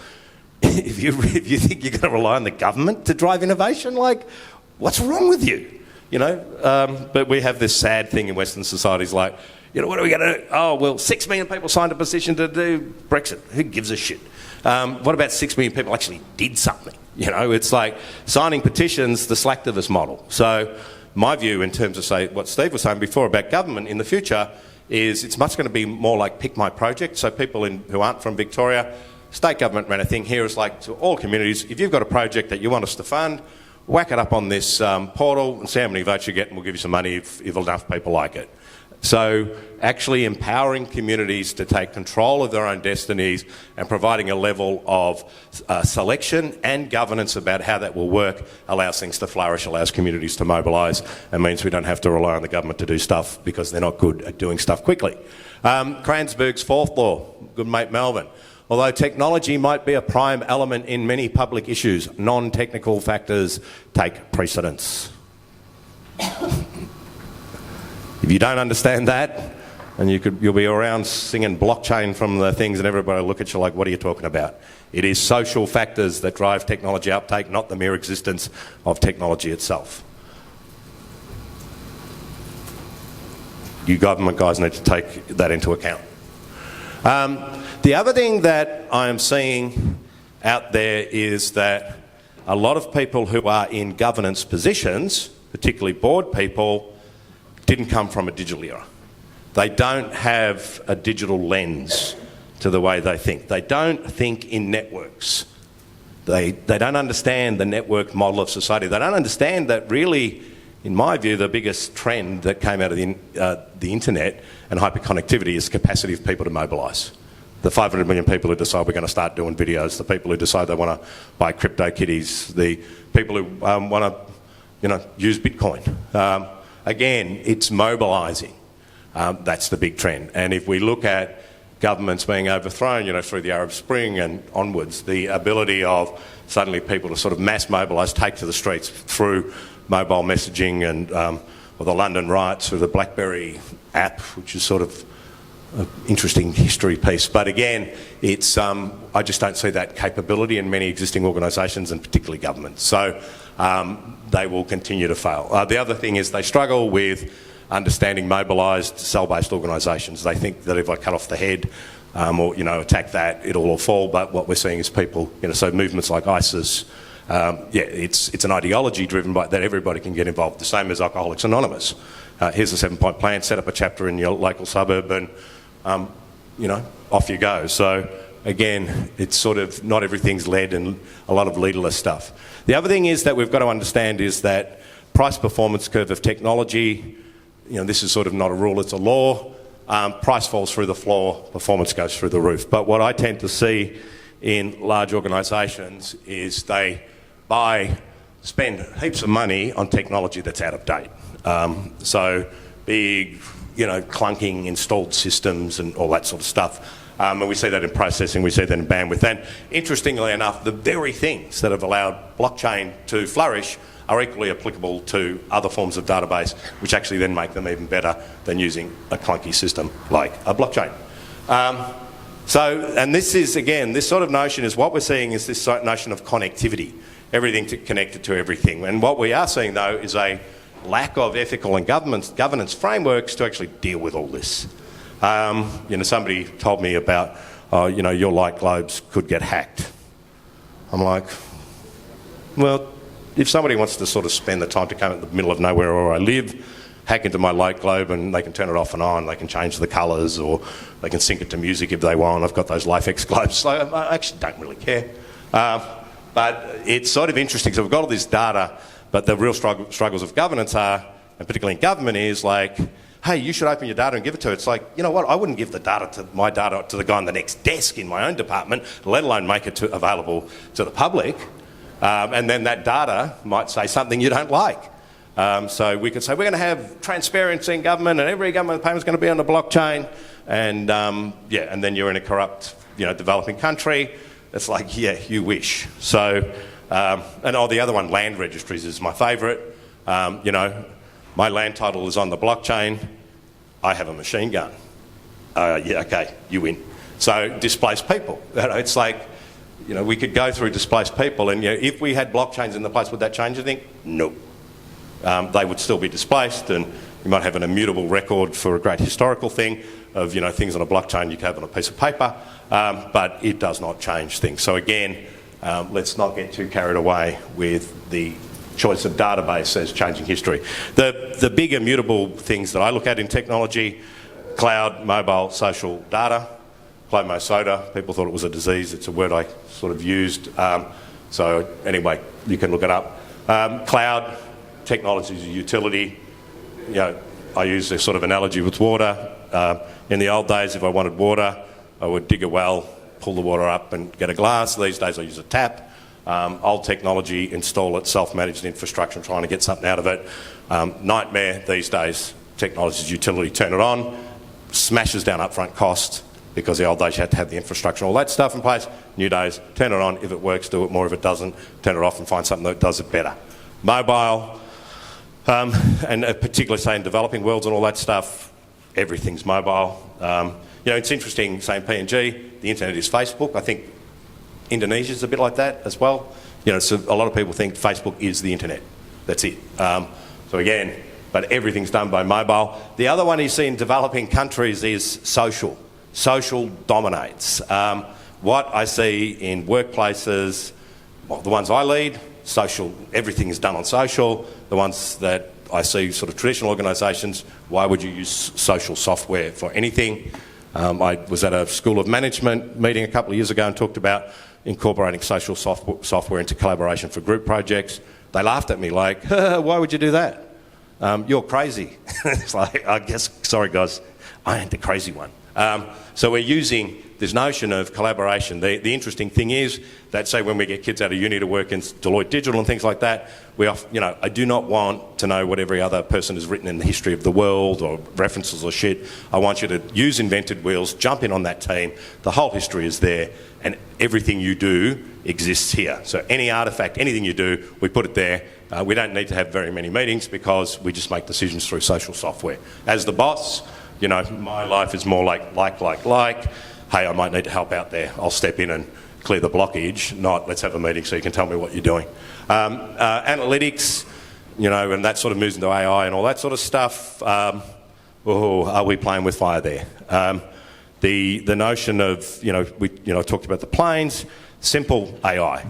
if you think you're going to rely on the government to drive innovation, like, what's wrong with you? But we have this sad thing in Western societies like, what are we going to do? Oh, well, 6 million people signed a petition to do Brexit. Who gives a shit? What about 6 million people actually did something? It's like signing petitions, the slacktivist model. So my view in terms of, say, what Steve was saying before about government in the future is it's much going to be more like pick my project. So people who aren't from Victoria, state government ran a thing here. It's like to all communities, if you've got a project that you want us to fund, whack it up on this portal and see how many votes you get and we'll give you some money if enough people like it. So actually empowering communities to take control of their own destinies and providing a level of selection and governance about how that will work allows things to flourish, allows communities to mobilise, and means we don't have to rely on the government to do stuff because they're not good at doing stuff quickly. Cransberg's fourth law, good mate Melvin. Although technology might be a prime element in many public issues, non-technical factors take precedence. If you don't understand that, and you'll be around singing blockchain from the things and everybody will look at you like, what are you talking about? It is social factors that drive technology uptake, not the mere existence of technology itself. You government guys need to take that into account. The other thing that I am seeing out there is that a lot of people who are in governance positions, particularly board people, didn't come from a digital era. They don't have a digital lens to the way they think. They don't think in networks. They don't understand the network model of society. They don't understand that really, in my view, the biggest trend that came out of the internet and hyperconnectivity is the capacity of people to mobilise. The 500 million people who decide we're going to start doing videos, the people who decide they want to buy crypto kitties, the people who want to, use Bitcoin. Again, it's mobilising. That's the big trend. And if we look at governments being overthrown, through the Arab Spring and onwards, the ability of suddenly people to sort of mass mobilise, take to the streets through mobile messaging and or the London riots or the BlackBerry app, which is sort of an interesting history piece. But again, it's I just don't see that capability in many existing organisations and particularly governments. So they will continue to fail. The other thing is they struggle with understanding mobilised cell-based organisations. They think that if I cut off the head or attack that, it'll all fall. But what we're seeing is people, so movements like ISIS, it's an ideology driven by that everybody can get involved. The same as Alcoholics Anonymous. Here's a 7-point plan. Set up a chapter in your local suburb, and off you go. So again, it's sort of not everything's led and a lot of leaderless stuff. The other thing is that we've got to understand is that price performance curve of technology. This is sort of not a rule, it's a law. Price falls through the floor, performance goes through the roof. But what I tend to see in large organisations is they spend heaps of money on technology that's out of date. So big, clunking installed systems and all that sort of stuff. And we see that in processing, we see that in bandwidth. And interestingly enough, the very things that have allowed blockchain to flourish are equally applicable to other forms of database, which actually then make them even better than using a clunky system like a blockchain. And this is, again, this sort of notion is what we're seeing is this notion of connectivity, everything connected to everything. And what we are seeing, though, is a lack of ethical and governance frameworks to actually deal with all this. Somebody told me about, your light globes could get hacked. I'm like, well, if somebody wants to sort of spend the time to come in the middle of nowhere where I live, hack into my light globe and they can turn it off and on, they can change the colours or they can sync it to music if they want. I've got those LifeX globes, so I actually don't really care. But it's sort of interesting, so we've got all this data, but the real struggles of governance are, and particularly in government, is like, hey, you should open your data and give it to it. It's like, you know what, I wouldn't give my data to the guy on the next desk in my own department, let alone make it available to the public. And then that data might say something you don't like. So we could say, we're going to have transparency in government and every government payment is going to be on the blockchain. And and then you're in a corrupt, developing country. It's like, yeah, you wish. So, the other one, land registries, is my favourite. My land title is on the blockchain. I have a machine gun. Okay, you win. So displaced people. It's like, we could go through displaced people, and if we had blockchains in the place, would that change anything? No. They would still be displaced, and you might have an immutable record for a great historical thing of things on a blockchain you can have on a piece of paper, but it does not change things. So again, let's not get too carried away with the choice of database as changing history. The big immutable things that I look at in technology: cloud, mobile, social data. Clomo soda, people thought it was a disease. It's a word I sort of used. So anyway, you can look it up. Cloud technology is a utility. I use this sort of analogy with water. In the old days, if I wanted water, I would dig a well, pull the water up and get a glass. These days I use a tap. Old technology, install it, self-managed infrastructure and trying to get something out of it. Nightmare these days. Technology is utility, turn it on, smashes down upfront cost, because the old days you had to have the infrastructure, all that stuff in place. New days, turn it on. If it works, do it more. If it doesn't, turn it off and find something that does it better. Mobile, and particularly, say, in developing worlds and all that stuff, everything's mobile. It's interesting, saying PNG, the internet is Facebook. I think Indonesia's a bit like that as well. So a lot of people think Facebook is the internet. That's it. So again, but everything's done by mobile. The other one you see in developing countries is social. Social dominates. What I see in workplaces, the ones I lead, social, everything is done on social. The ones that I see, sort of traditional organisations, why would you use social software for anything? I was at a School of Management meeting a couple of years ago and talked about incorporating social software into collaboration for group projects. They laughed at me like, why would you do that? You're crazy. It's like, I guess, sorry guys, I ain't the crazy one. So we're using this notion of collaboration. The interesting thing is that, say, when we get kids out of uni to work in Deloitte Digital and things like that, I do not want to know what every other person has written in the history of the world or references or shit. I want you to use invented wheels, jump in on that team. The whole history is there, and everything you do exists here. So any artefact, anything you do, we put it there. We don't need to have very many meetings because we just make decisions through social software. As the boss, my life is more like. Hey, I might need to help out there. I'll step in and clear the blockage, not let's have a meeting so you can tell me what you're doing. Analytics, and that sort of moves into AI and all that sort of stuff. Are we playing with fire there? The notion of, I talked about the planes, simple AI,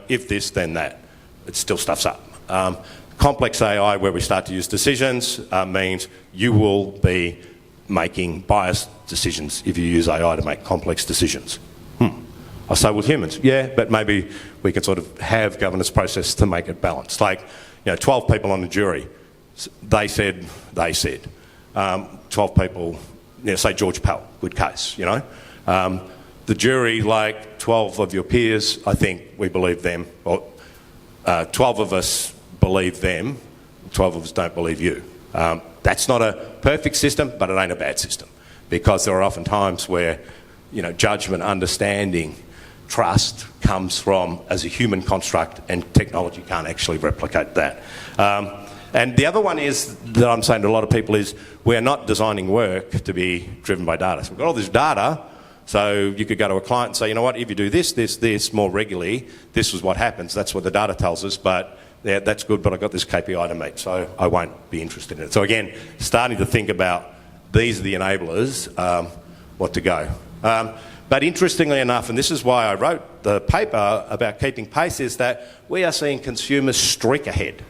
if this, then that. It still stuffs up. Complex AI, where we start to use decisions, means you will be making biased decisions if you use AI to make complex decisions. I say with humans, yeah, but maybe we can sort of have governance process to make it balanced. Like, 12 people on the jury, they said. 12 people, say George Pell, good case, The jury, like 12 of your peers, I think we believe them, or 12 of us believe them, 12 of us don't believe you. That's not a perfect system, but it ain't a bad system, because there are often times where, judgment, understanding, trust comes from as a human construct, and technology can't actually replicate that. And the other one is, that I'm saying to a lot of people, is we're not designing work to be driven by data. So we've got all this data, so you could go to a client and say, if you do this more regularly, this is what happens. That's what the data tells us, but yeah, that's good, but I've got this KPI to meet, so I won't be interested in it. So again, starting to think about these are the enablers, what to go. But interestingly enough, and this is why I wrote the paper about keeping pace, is that we are seeing consumers streak ahead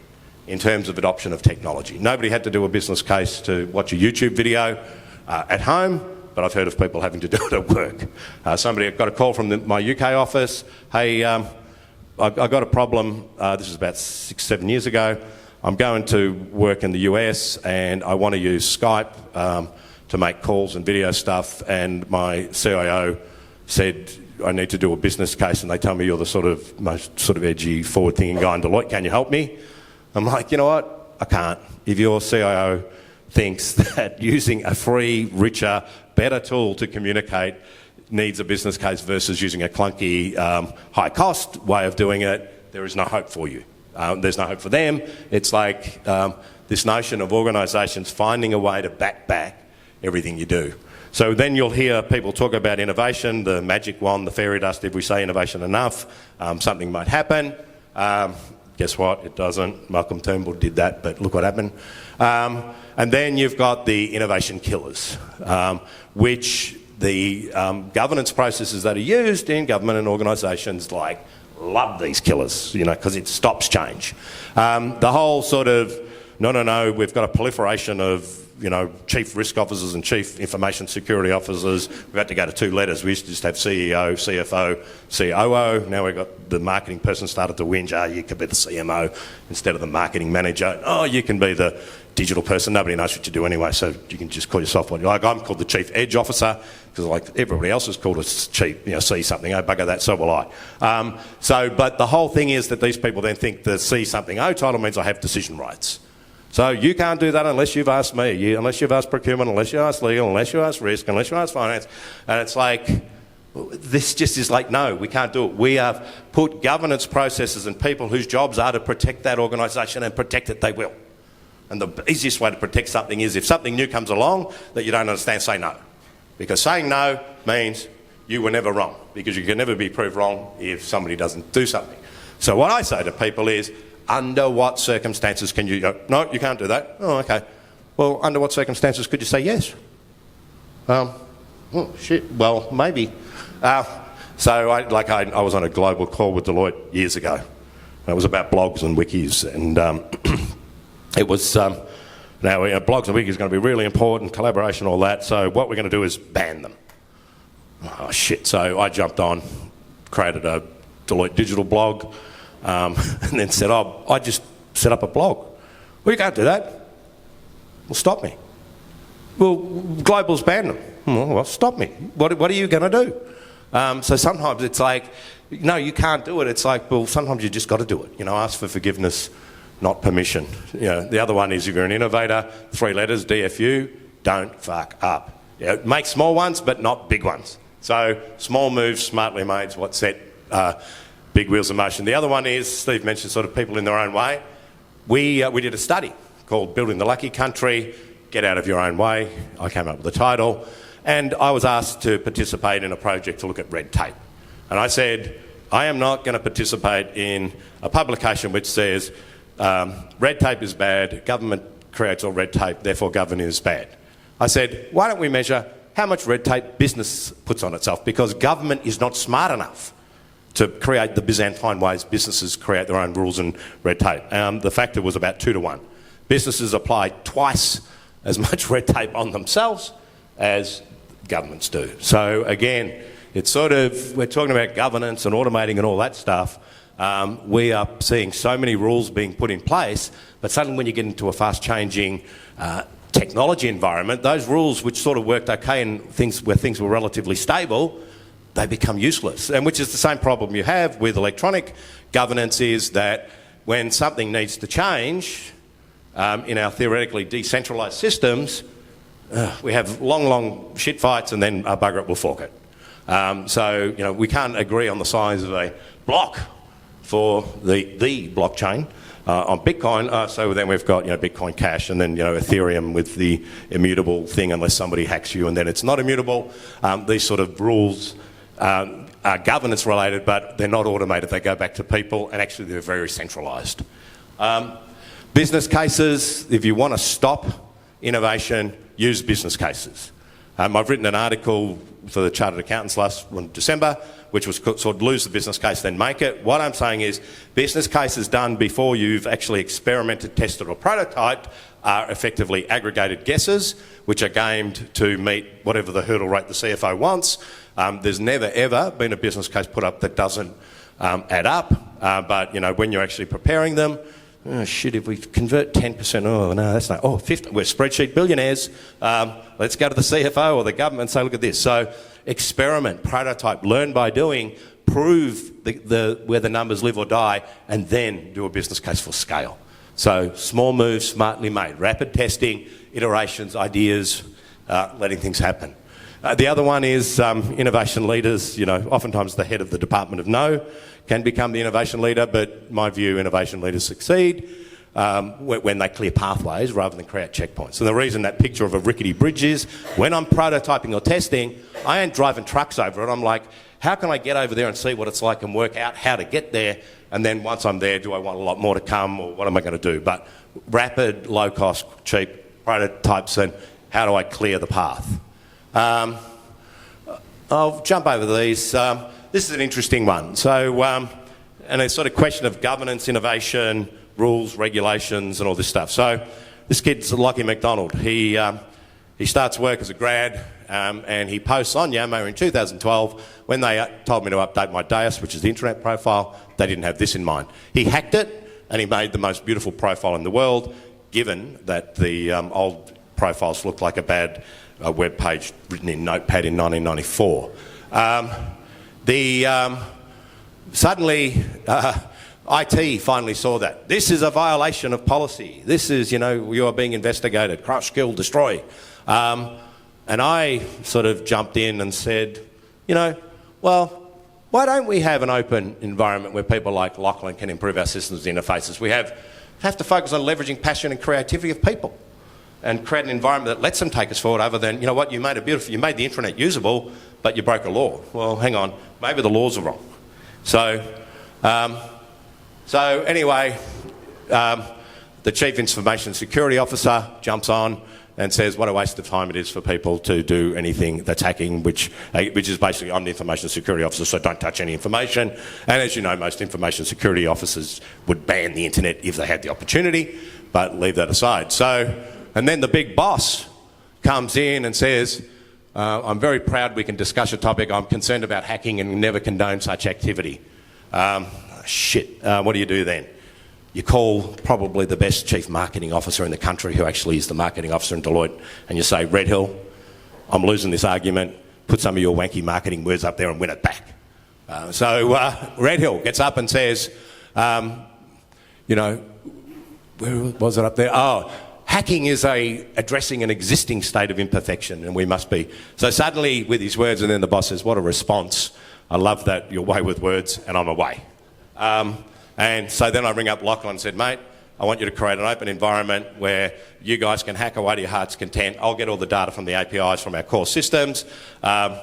in terms of adoption of technology. Nobody had to do a business case to watch a YouTube video at home, but I've heard of people having to do it at work. Somebody got a call from my UK office, hey, I got a problem, this was about 6-7 years ago. I'm going to work in the US and I want to use Skype to make calls and video stuff, and my CIO said, I need to do a business case, and they tell me you're the most edgy, forward-thinking guy in Deloitte, can you help me? I'm like, you know what, I can't. If your CIO thinks that using a free, richer, better tool to communicate needs a business case versus using a clunky, high-cost way of doing it, there is no hope for you. There's no hope for them. It's like this notion of organisations finding a way to back everything you do. So then you'll hear people talk about innovation, the magic wand, the fairy dust. If we say innovation enough, something might happen. Guess what? It doesn't. Malcolm Turnbull did that, but look what happened. And then you've got the innovation killers, which the governance processes that are used in government and organisations love these killers, because it stops change. The whole sort of, no, we've got a proliferation of chief risk officers and chief information security officers. We've had to go to 2 letters. We used to just have CEO, CFO, COO. Now we've got the marketing person started to whinge, you could be the CMO instead of the marketing manager. Oh, you can be the digital person. Nobody knows what you do anyway, so you can just call yourself what you like. I'm called the chief edge officer because everybody else is called a chief, C something O, bugger that, so will I. But the whole thing is that these people then think the C something O title means I have decision rights. So you can't do that unless you've asked me, unless you've asked procurement, unless you asked legal, unless you asked risk, unless you asked finance. And it's like, this just is like, no, we can't do it. We have put governance processes and people whose jobs are to protect that organisation, and protect it they will. And the easiest way to protect something is if something new comes along that you don't understand, say no. Because saying no means you were never wrong, because you can never be proved wrong if somebody doesn't do something. So what I say to people is, under what circumstances can you go, no, you can't do that. Oh, okay. Well, under what circumstances could you say yes? Well, maybe. So I was on a global call with Deloitte years ago. It was about blogs and wikis, and it was, now blogs and wikis are going to be really important, collaboration, all that, so what we're going to do is ban them. Oh, shit. So I jumped on, created a Deloitte digital blog, and then said, I just set up a blog. Well, you can't do that. Well, stop me. well, global's banned them. Well, stop me. What are you going to do? So sometimes it's like, no, you can't do it. It's like, well, sometimes you just got to do it. Ask for forgiveness, not permission. The other one is if you're an innovator, 3 letters, DFU, don't fuck up. Make small ones, but not big ones. So small moves, smartly made, is what set big wheels in motion. The other one is, Steve mentioned sort of people in their own way. We did a study called Building the Lucky Country, Get Out of Your Own Way. I came up with the title. And I was asked to participate in a project to look at red tape. And I said, I am not going to participate in a publication which says red tape is bad, government creates all red tape, therefore government is bad. I said, why don't we measure how much red tape business puts on itself? Because government is not smart enough to create the Byzantine ways businesses create their own rules and red tape. The factor was about 2 to 1. Businesses apply twice as much red tape on themselves as governments do. So again, it's sort of, we're talking about governance and automating and all that stuff. We are seeing so many rules being put in place, but suddenly when you get into a fast-changing technology environment, those rules which sort of worked okay in things where things were relatively stable, they become useless. And which is the same problem you have with electronic governance, is that when something needs to change in our theoretically decentralised systems, we have long shit fights and then bugger it, we'll fork it. So, we can't agree on the size of a block for the blockchain on Bitcoin. So then we've got, Bitcoin Cash, and then, Ethereum with the immutable thing unless somebody hacks you, and then it's not immutable. These sort of rules are governance related, but they're not automated. They go back to people, and actually they're very centralised. Business cases, if you want to stop innovation, use business cases. I've written an article for the Chartered Accountants last December, which was sort of lose the business case, then make it. What I'm saying is business cases done before you've actually experimented, tested or prototyped are effectively aggregated guesses, which are gamed to meet whatever the hurdle rate the CFO wants. There's never ever been a business case put up that doesn't add up, but when you're actually preparing them, oh shit, if we convert 10%, oh no, that's not, 50, we're spreadsheet billionaires, let's go to the CFO or the government and say, look at this. So experiment, prototype, learn by doing, prove where the numbers live or die, and then do a business case for scale. So small moves, smartly made, rapid testing, iterations, ideas, letting things happen. The other one is innovation leaders. Oftentimes the head of the Department of No can become the innovation leader, but my view, innovation leaders succeed when they clear pathways rather than create checkpoints. And the reason that picture of a rickety bridge is, when I'm prototyping or testing, I ain't driving trucks over it. I'm like, how can I get over there and see what it's like and work out how to get there? And then once I'm there, do I want a lot more to come, or what am I going to do? But rapid, low cost, cheap prototypes, and how do I clear the path? I'll jump over these. This is an interesting one. So, and it's sort of question of governance, innovation, rules, regulations, and all this stuff. So, this kid's Lockie McDonald. He starts work as a grad, and he posts on Yammer in 2012. When they told me to update my Deus, which is the internet profile, they didn't have this in mind. He hacked it, and he made the most beautiful profile in the world, given that the old profiles looked like a bad web page written in Notepad in 1994. Suddenly, IT finally saw that. This is a violation of policy. This is, you are being investigated. Crush, kill, destroy. And I sort of jumped in and said, well, why don't we have an open environment where people like Lachlan can improve our systems interfaces? We have to focus on leveraging passion and creativity of people and create an environment that lets them take us forward, other than, you made it beautiful, you made the intranet usable, but you broke a law. Well, hang on, maybe the laws are wrong. So anyway, the Chief Information Security Officer jumps on and says what a waste of time it is for people to do anything that's hacking, which is basically, I'm the Information Security Officer, so don't touch any information. And as you know, most information security officers would ban the internet if they had the opportunity, but leave that aside. And then the big boss comes in and says, I'm very proud we can discuss a topic. I'm concerned about hacking and never condone such activity. What do you do then? you call probably the best chief marketing officer in the country, who actually is the marketing officer in Deloitte, and you say, Red Hill, I'm losing this argument, put some of your wanky marketing words up there and win it back. So Red Hill gets up and says, you know, where was it up there? Oh, hacking is addressing an existing state of imperfection, and we must be. So suddenly, with his words, and then the boss says, what a response. I love that you're away with words, and I'm away. And so then I ring up Lachlan and said, mate, I want you to create an open environment where you guys can hack away to your heart's content. I'll get all the data from the APIs from our core systems. Go.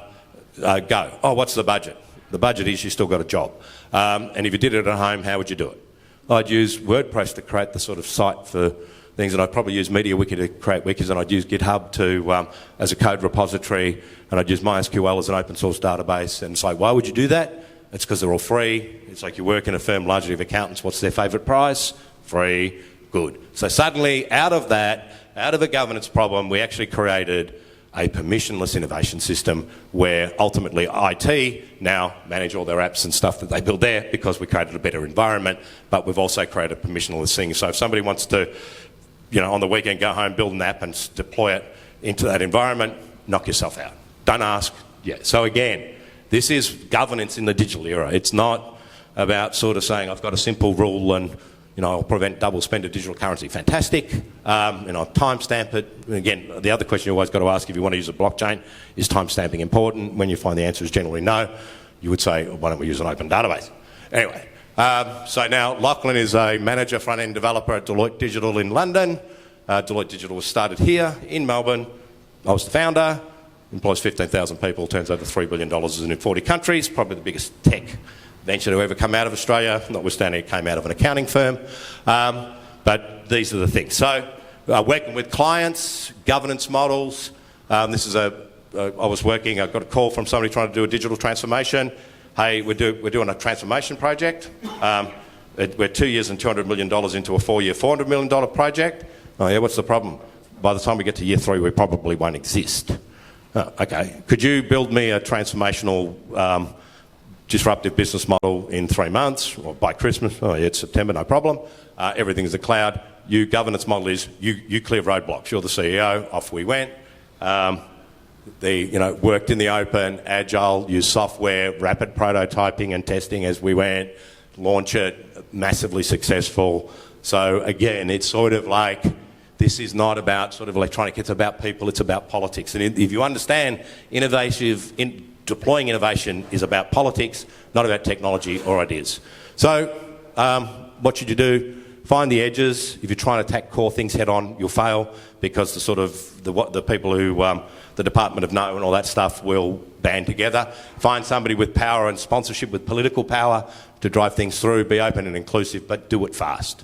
Oh, what's the budget? The budget is you still got a job. And if you did it at home, how would you do it? I'd use WordPress to create the sort of site for things, and I'd probably use MediaWiki to create wikis, and I'd use GitHub to as a code repository, and I'd use MySQL as an open source database. And it's like, why would you do that? It's because they're all free. It's like you work in a firm largely of accountants. What's their favourite prize? Free. Good. So suddenly, out of that, out of a governance problem, we actually created a permissionless innovation system where ultimately IT now manage all their apps and stuff that they build there, because we created a better environment, but we've also created permissionless things. So if somebody wants to, you know, on the weekend go home, build an app and deploy it into that environment, knock yourself out. Don't ask. Yeah. So again, this is governance in the digital era. It's not about sort of saying I've got a simple rule and, you know, I'll prevent double spend of digital currency. Fantastic. And I'll timestamp it. And again, the other question you always got to ask if you want to use a blockchain, is timestamping important? When you find the answer is generally no, you would say, why don't we use an open database? Anyway, so now Lachlan is a manager, front-end developer at Deloitte Digital in London. Deloitte Digital was started here in Melbourne. I was the founder. Employs 15,000 people, turns over $3 billion in 40 countries, probably the biggest tech venture to ever come out of Australia, notwithstanding it came out of an accounting firm. But these are the things. So working with clients, governance models. I was working, I got a call from somebody trying to do a digital transformation. Hey, we're doing a transformation project. We're 2 years and $200 million into a 4-year, $400 million project. Oh yeah, what's the problem? By the time we get to year 3, we probably won't exist. Oh, okay, could you build me a transformational disruptive business model in 3 months, or by Christmas? Oh yeah, it's September, no problem. Everything is the cloud. Your governance model is you clear roadblocks. You're the CEO. Off we went. Worked in the open, agile, used software, rapid prototyping and testing as we went. Launch it, massively successful. So again, it's sort of like, this is not about sort of electronic, it's about people, it's about politics. And if you understand deploying innovation is about politics, not about technology or ideas. So what should you do? Find the edges. If you're trying to attack core things head on, you'll fail, because the people who, the Department of No and all that stuff will band together. Find somebody with power and sponsorship, with political power to drive things through. Be open and inclusive, but do it fast.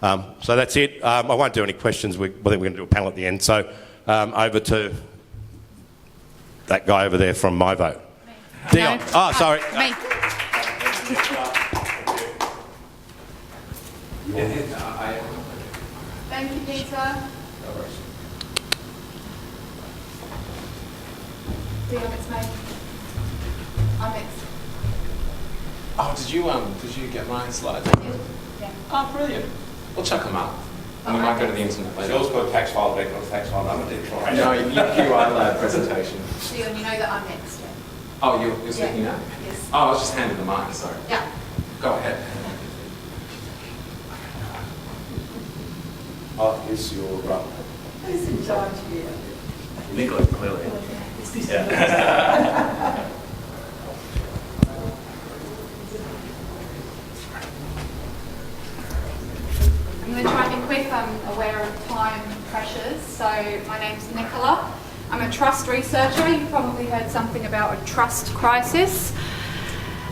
So that's it. I won't do any questions. I think we're going to do a panel at the end. So over to that guy over there from My Vote. Dion. No. Oh, sorry. Me. Thank you, Peter. Dion, it's me. I'm next. Oh, did you get my slides? Yeah. Oh, brilliant. We'll chuck them up. And we might go to the internet later. Yours got a tax file back, not a tax file number, did try. No, UNU-EGOV lab presentation. Dion, you know that I'm next, yeah? Oh, you're speaking now? Yes. Oh, I was just handing the mic, sorry. Yeah. Go ahead. Oh, is your Who's in charge here? Nicola, clearly. I'm going to try and be quick. I'm aware of time pressures. So my name's Nicola. I'm a trust researcher. You've probably heard something about a trust crisis.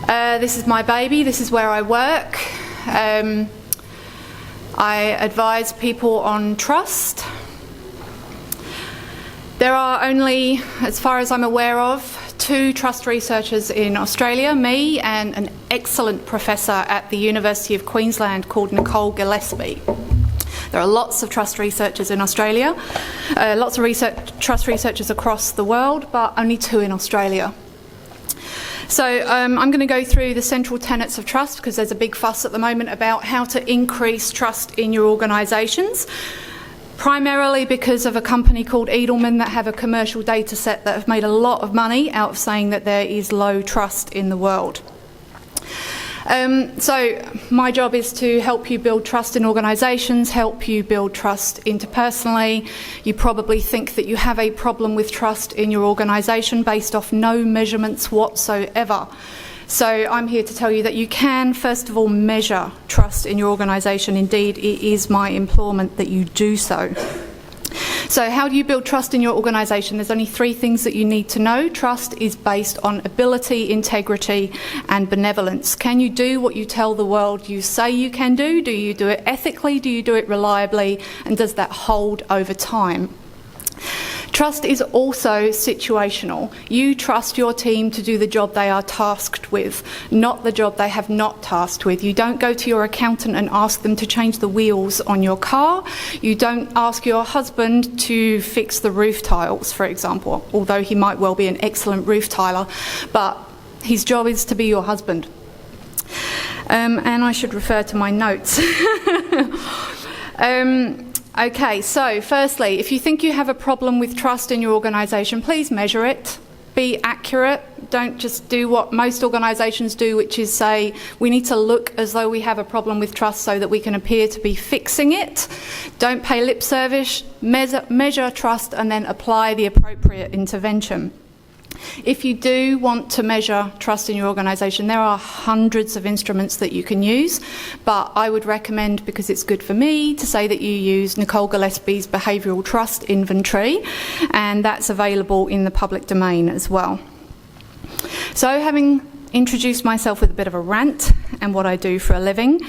This is my baby. This is where I work. I advise people on trust. There are only, as far as I'm aware of, 2 trust researchers in Australia, me and an excellent professor at the University of Queensland called Nicole Gillespie. There are lots of trust researchers in Australia, lots of trust researchers across the world, but only 2 in Australia. So I'm going to go through the central tenets of trust, because there's a big fuss at the moment about how to increase trust in your organisations, primarily because of a company called Edelman that have a commercial data set that have made a lot of money out of saying that there is low trust in the world. So my job is to help you build trust in organisations, help you build trust interpersonally. You probably think that you have a problem with trust in your organisation based off no measurements whatsoever. So I'm here to tell you that you can, first of all, measure trust in your organisation. Indeed, it is my employment that you do so. So how do you build trust in your organisation? There's only 3 things that you need to know. Trust is based on ability, integrity and benevolence. Can you do what you tell the world you say you can do? Do you do it ethically? Do you do it reliably? And does that hold over time? Trust is also situational. You trust your team to do the job they are tasked with, not the job they have not tasked with. You don't go to your accountant and ask them to change the wheels on your car. You don't ask your husband to fix the roof tiles, for example, although he might well be an excellent roof tiler, but his job is to be your husband. And I should refer to my notes. Okay, so firstly, if you think you have a problem with trust in your organisation, please measure it. Be accurate. Don't just do what most organisations do, which is say, we need to look as though we have a problem with trust so that we can appear to be fixing it. Don't pay lip service. Measure trust and then apply the appropriate intervention. If you do want to measure trust in your organisation, there are hundreds of instruments that you can use, but I would recommend, because it's good for me, to say that you use Nicole Gillespie's Behavioural Trust Inventory, and that's available in the public domain as well. So, having introduced myself with a bit of a rant and what I do for a living,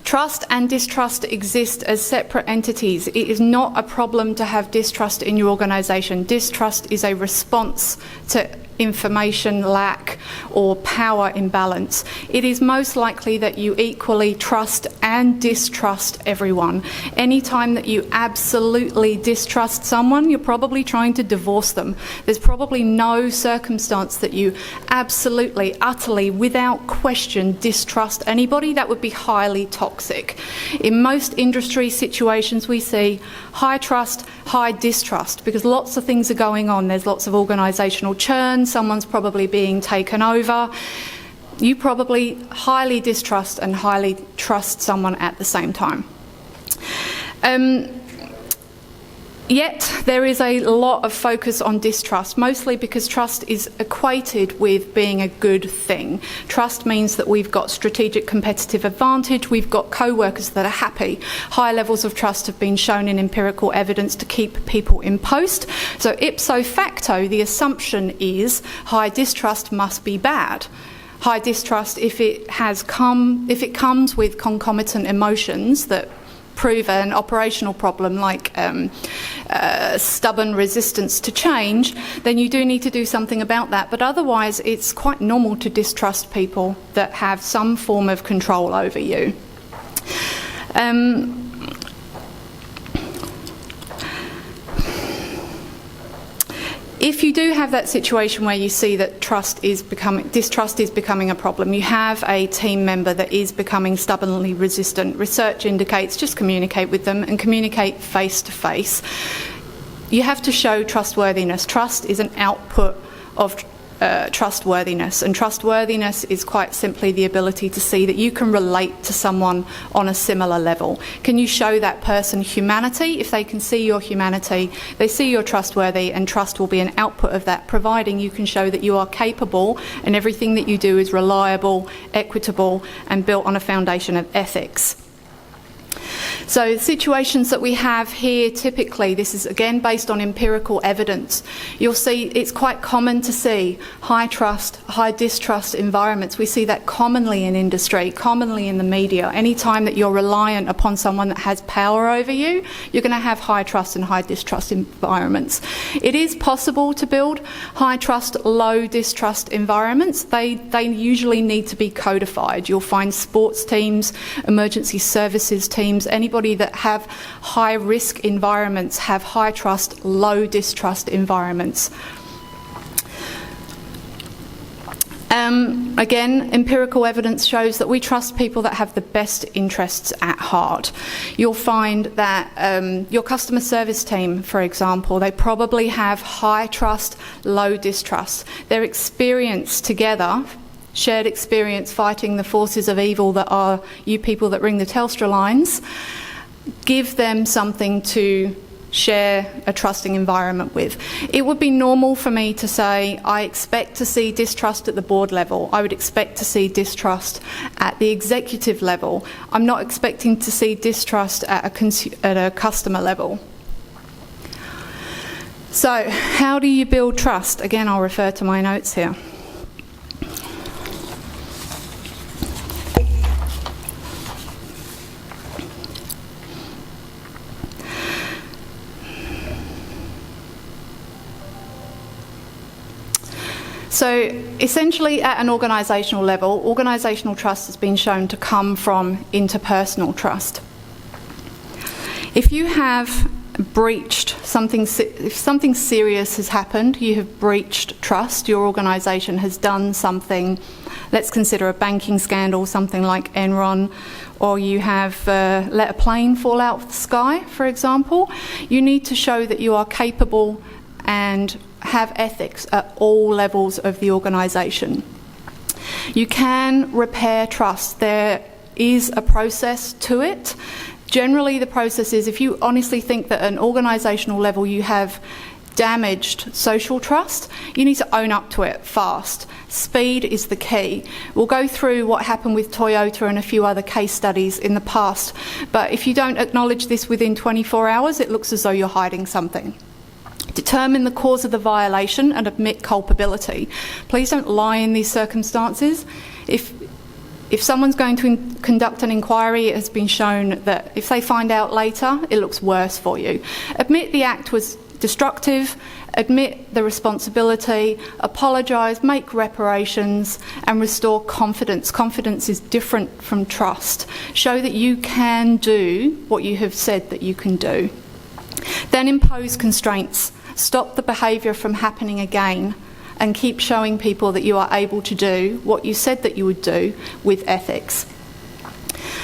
trust and distrust exist as separate entities. It is not a problem to have distrust in your organisation. Distrust is a response to information lack or power imbalance. It is most likely that you equally trust and distrust everyone. Anytime that you absolutely distrust someone, you're probably trying to divorce them. There's probably no circumstance that you absolutely, utterly, without question, distrust anybody. That would be highly toxic. In most industry situations, we see high trust, high distrust, because lots of things are going on. There's lots of organisational churn, someone's probably being taken over. You probably highly distrust and highly trust someone at the same time. Yet there is a lot of focus on distrust, mostly because trust is equated with being a good thing. Trust means that we've got strategic competitive advantage, we've got co-workers that are happy. High levels of trust have been shown in empirical evidence to keep people in post. So ipso facto, the assumption is high distrust must be bad. High distrust, if it comes with concomitant emotions that prove an operational problem like stubborn resistance to change, then you do need to do something about that. But otherwise, it's quite normal to distrust people that have some form of control over you. If you do have that situation where you see that distrust is becoming a problem, you have a team member that is becoming stubbornly resistant, research indicates just communicate with them and communicate face to face. You have to show trustworthiness. Trust is an output of trustworthiness, and trustworthiness is quite simply the ability to see that you can relate to someone on a similar level. Can you show that person humanity? If they can see your humanity, they see you're trustworthy, and trust will be an output of that, providing you can show that you are capable and everything that you do is reliable, equitable and built on a foundation of ethics. So situations that we have here, typically, this is again based on empirical evidence, you'll see it's quite common to see high trust, high distrust environments. We see that commonly in industry, commonly in the media. Anytime that you're reliant upon someone that has power over you, you're going to have high trust and high distrust environments. It is possible to build high trust, low distrust environments. They usually need to be codified. You'll find sports teams, emergency services teams, anybody that have high risk environments have high trust, low distrust environments. Again, empirical evidence shows that we trust people that have the best interests at heart. You'll find that your customer service team, for example, they probably have high trust, low distrust. Their experience together, shared experience fighting the forces of evil that are you people that ring the Telstra lines, give them something to share a trusting environment with. It would be normal for me to say, I expect to see distrust at the board level. I would expect to see distrust at the executive level. I'm not expecting to see distrust at a customer level. So, how do you build trust? Again, I'll refer to my notes here. So essentially at an organisational level, organisational trust has been shown to come from interpersonal trust. If you have breached something, if something serious has happened, you have breached trust, your organisation has done something, let's consider a banking scandal, something like Enron, or you have let a plane fall out of the sky, for example, you need to show that you are capable and have ethics at all levels of the organisation. You can repair trust. There is a process to it. Generally, the process is if you honestly think that at an organisational level you have damaged social trust, you need to own up to it fast. Speed is the key. We'll go through what happened with Toyota and a few other case studies in the past, but if you don't acknowledge this within 24 hours, it looks as though you're hiding something. Determine the cause of the violation and admit culpability. Please don't lie in these circumstances. If someone's going to conduct an inquiry, it has been shown that if they find out later, it looks worse for you. Admit the act was destructive, admit the responsibility, apologise, make reparations and restore confidence. Confidence is different from trust. Show that you can do what you have said that you can do. Then impose constraints. Stop the behaviour from happening again and keep showing people that you are able to do what you said that you would do with ethics.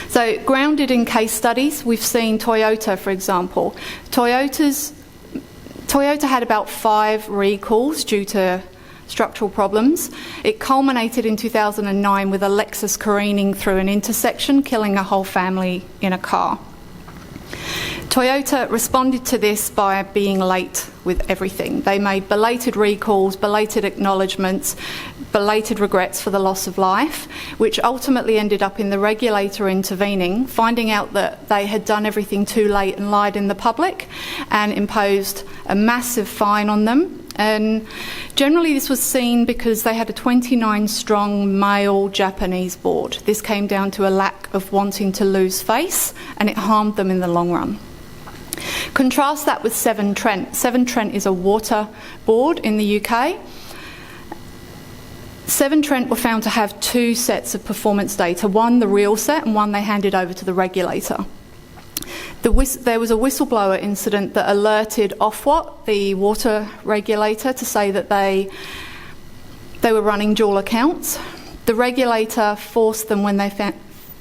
So grounded in case studies, we've seen Toyota, for example. Toyota had about 5 recalls due to structural problems. It culminated in 2009 with a Lexus careening through an intersection, killing a whole family in a car. Toyota responded to this by being late with everything. They made belated recalls, belated acknowledgements, belated regrets for the loss of life, which ultimately ended up in the regulator intervening, finding out that they had done everything too late and lied in the public, and imposed a massive fine on them. And generally this was seen because they had a 29-strong male Japanese board. This came down to a lack of wanting to lose face, and it harmed them in the long run. Contrast that with Severn Trent. Severn Trent is a water board in the UK. Severn Trent were found to have 2 sets of performance data, one the real set and one they handed over to the regulator. There was a whistleblower incident that alerted Ofwat, the water regulator, to say that they were running dual accounts. The regulator forced them, when they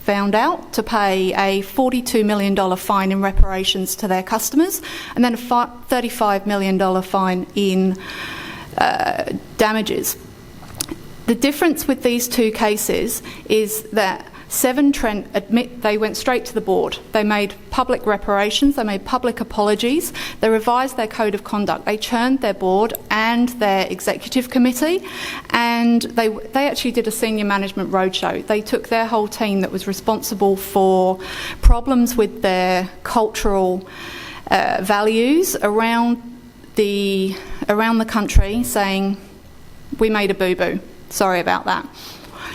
found out, to pay a $42 million fine in reparations to their customers, and then a $35 million fine in damages. The difference with these 2 cases is that Severn Trent they went straight to the board. They made public reparations, they made public apologies, they revised their code of conduct, they churned their board and their executive committee, and they actually did a senior management roadshow. They took their whole team that was responsible for problems with their cultural values around the country, saying, we made a boo-boo, sorry about that.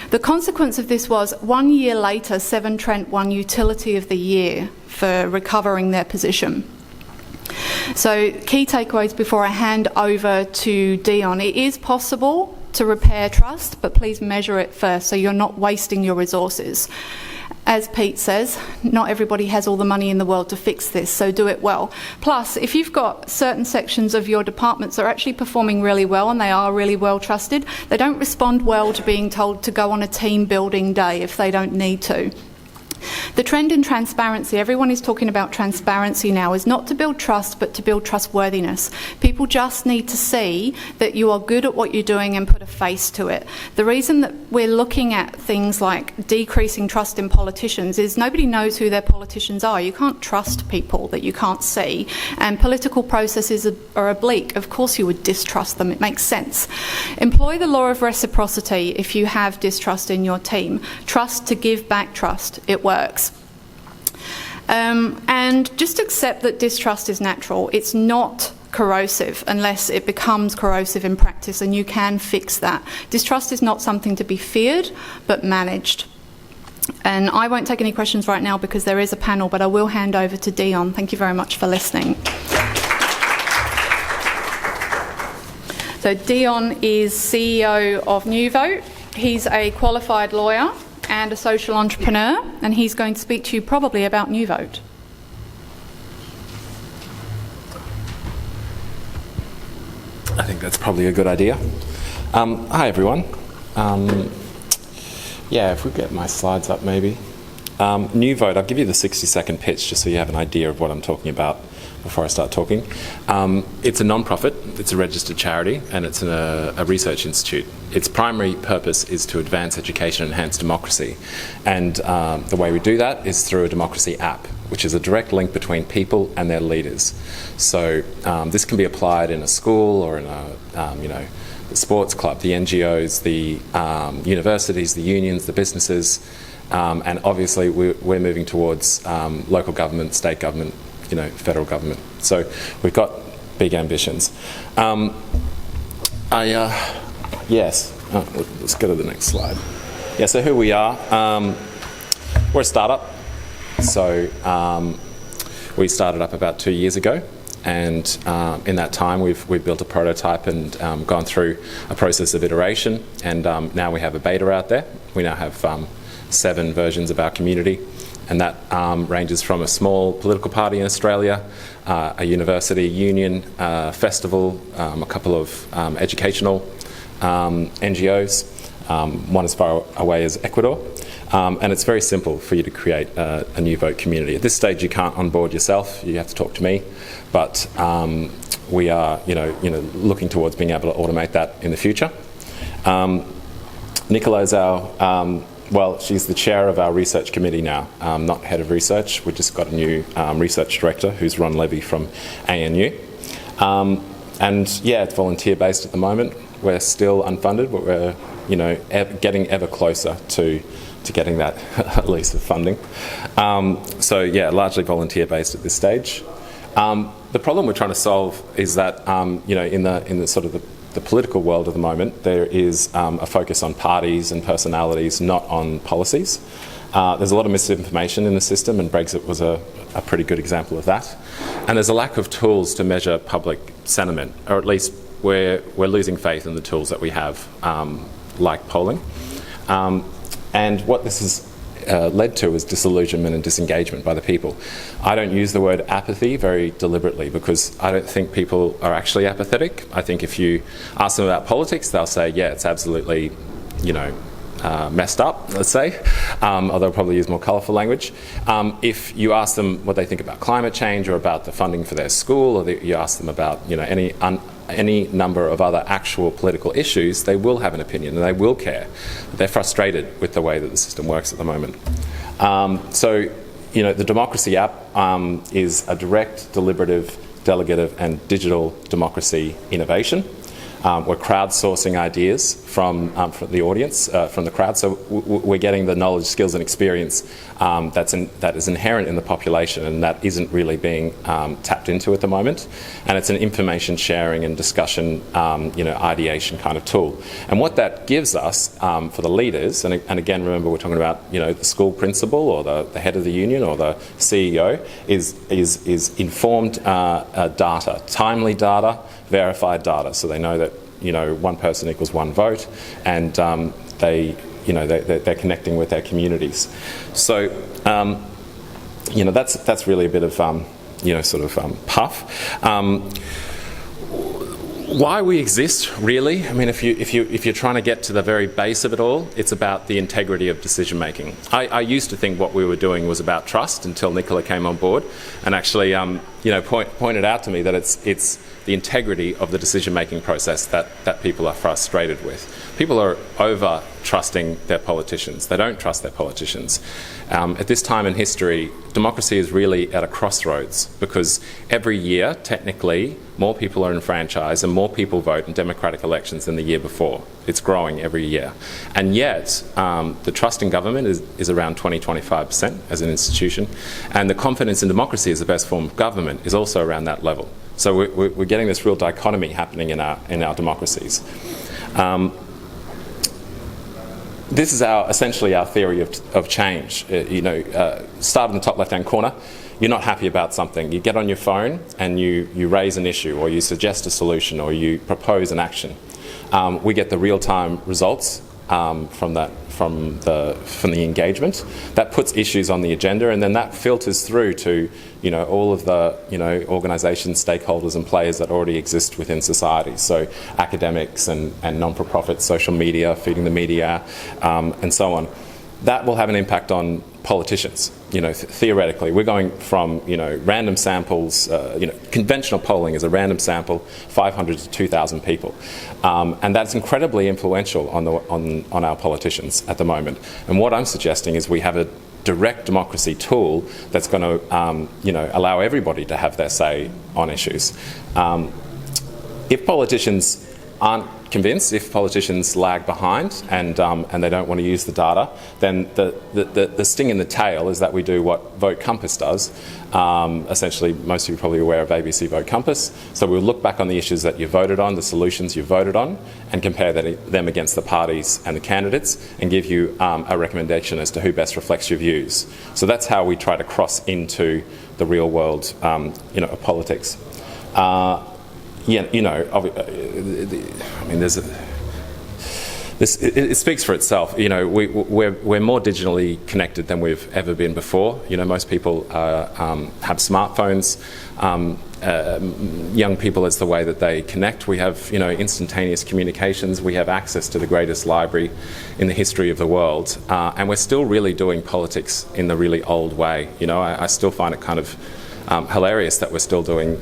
The consequence of this was 1 year later, Severn Trent won Utility of the Year for recovering their position. So key takeaways before I hand over to Dion. It is possible to repair trust, but please measure it first so you're not wasting your resources. as Pete says, not everybody has all the money in the world to fix this, so do it well. Plus, if you've got certain sections of your departments that are actually performing really well and they are really well trusted, they don't respond well to being told to go on a team building day if they don't need to. The trend in transparency, everyone is talking about transparency now, is not to build trust but to build trustworthiness. People just need to see that you are good at what you're doing and put a face to it. The reason that we're looking at things like decreasing trust in politicians is nobody knows who their politicians are. You can't trust people that you can't see, and political processes are oblique. Of course you would distrust them, it makes sense. Employ the law of reciprocity if you have distrust in your team. Trust to give back trust. It works. And just accept that distrust is natural. It's not corrosive unless it becomes corrosive in practice, and you can fix that. Distrust is not something to be feared but managed. And I won't take any questions right now because there is a panel, but I will hand over to Dion. Thank you very much for listening. So Dion is CEO of UNU-EGOV. He's a qualified lawyer and a social entrepreneur, and he's going to speak to you probably about UNU-EGOV. I think that's probably a good idea. Hi everyone. Yeah, if we get my slides up maybe. UNU-EGOV, I'll give you the 60-second pitch just so you have an idea of what I'm talking about before I start talking. It's a non-profit, it's a registered charity, and it's a research institute. Its primary purpose is to advance education and enhance democracy. And the way we do that is through a democracy app, which is a direct link between people and their leaders. So this can be applied in a school or in a the sports club, the NGOs, the universities, the unions, the businesses, and obviously we're moving towards local government, state government, federal government. So we've got big ambitions. Yes, let's go to the next slide. Yeah, so who we are. We're a startup. So we started up about 2 years ago, and in that time we've built a prototype and gone through a process of iteration, and now we have a beta out there. We now have 7 versions of our community, and that ranges from a small political party in Australia, a university, union, festival, a couple of educational NGOs, one as far away as Ecuador. And it's very simple for you to create a UNU-EGOV community. At this stage you can't onboard yourself, you have to talk to me, but we are looking towards being able to automate that in the future. Nicola's she's the chair of our research committee now, not head of research. We've just got a new research director, who's Ron Levy from ANU. And yeah, it's volunteer based at the moment. We're still unfunded, but we're getting ever closer to getting that at least of funding. So yeah, largely volunteer based at this stage. The problem we're trying to solve is that in the sort of the political world at the moment, there is a focus on parties and personalities, not on policies. There's a lot of misinformation in the system, and Brexit was a pretty good example of that. And there's a lack of tools to measure public sentiment, or at least we're losing faith in the tools that we have, like polling. And what this has led to is disillusionment and disengagement by the people. I don't use the word apathy very deliberately because I don't think people are actually apathetic. I think if you ask them about politics, they'll say, yeah, it's absolutely, messed up, let's say, or they'll probably use more colourful language. If you ask them what they think about climate change or about the funding for their school, or you ask them about any number of other actual political issues, they will have an opinion and they will care. They're frustrated with the way that the system works at the moment. The Democracy app is a direct, deliberative, delegative and digital democracy innovation. We're crowdsourcing ideas from the audience, from the crowd. So we're getting the knowledge, skills and experience that is inherent in the population, and that isn't really being tapped into at the moment. And it's an information sharing and discussion, ideation kind of tool. And what that gives us for the leaders, and again, remember we're talking about the school principal or the head of the union or the CEO, is informed data, timely data, verified data, so they know that one person equals one vote, and they they're connecting with their communities. So, that's really a bit of, puff. Why we exist, really? I mean, if you're trying to get to the very base of it all, it's about the integrity of decision making. I used to think what we were doing was about trust until Nicola came on board, and actually, pointed out to me that it's the integrity of the decision making process that people are frustrated with. People are over trusting their politicians. They don't trust their politicians. At this time in history, democracy is really at a crossroads, because every year, technically, more people are enfranchised and more people vote in democratic elections than the year before. It's growing every year. And yet, the trust in government is around 20-25% as an institution, and the confidence in democracy as the best form of government is also around that level. So we're getting this real dichotomy happening in our democracies. This is essentially our theory of change. Start in the top left-hand corner. You're not happy about something. You get on your phone and you raise an issue, or you suggest a solution, or you propose an action. We get the real-time results from the engagement. That puts issues on the agenda, and then that filters through to all of the organisations, stakeholders and players that already exist within society. So academics and non-for-profit, social media, feeding the media, and so on. That will have an impact on politicians. Theoretically, we're going from random samples. Conventional polling is a random sample, 500 to 2,000 people, and that's incredibly influential on our politicians at the moment. And what I'm suggesting is we have a direct democracy tool that's going to allow everybody to have their say on issues. If politicians aren't convinced, if politicians lag behind and they don't want to use the data, then the sting in the tail is that we do what Vote Compass does. Essentially, most of you are probably aware of ABC Vote Compass. So we'll look back on the issues that you voted on, the solutions you voted on, and compare them against the parties and the candidates, and give you a recommendation as to who best reflects your views. So that's how we try to cross into the real world, of politics. It speaks for itself. We're more digitally connected than we've ever been before. Most people have smartphones. Young people, it's the way that they connect. We have, instantaneous communications. We have access to the greatest library in the history of the world, and we're still really doing politics in the really old way. I still find it kind of hilarious that we're still doing,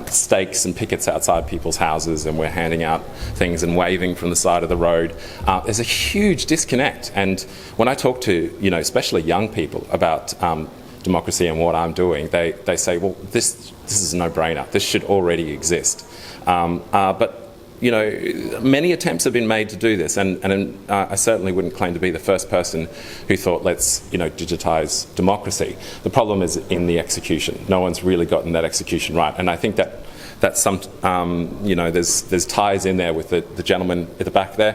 stakes and pickets outside people's houses, and we're handing out things and waving from the side of the road. There's a huge disconnect, and when I talk to, especially young people about democracy and what I'm doing, they say, well, this is a no-brainer. This should already exist. But many attempts have been made to do this, and I certainly wouldn't claim to be the first person who thought, let's digitise democracy. The problem is in the execution. No one's really gotten that execution right, and I think that's some there's ties in there with the gentleman at the back there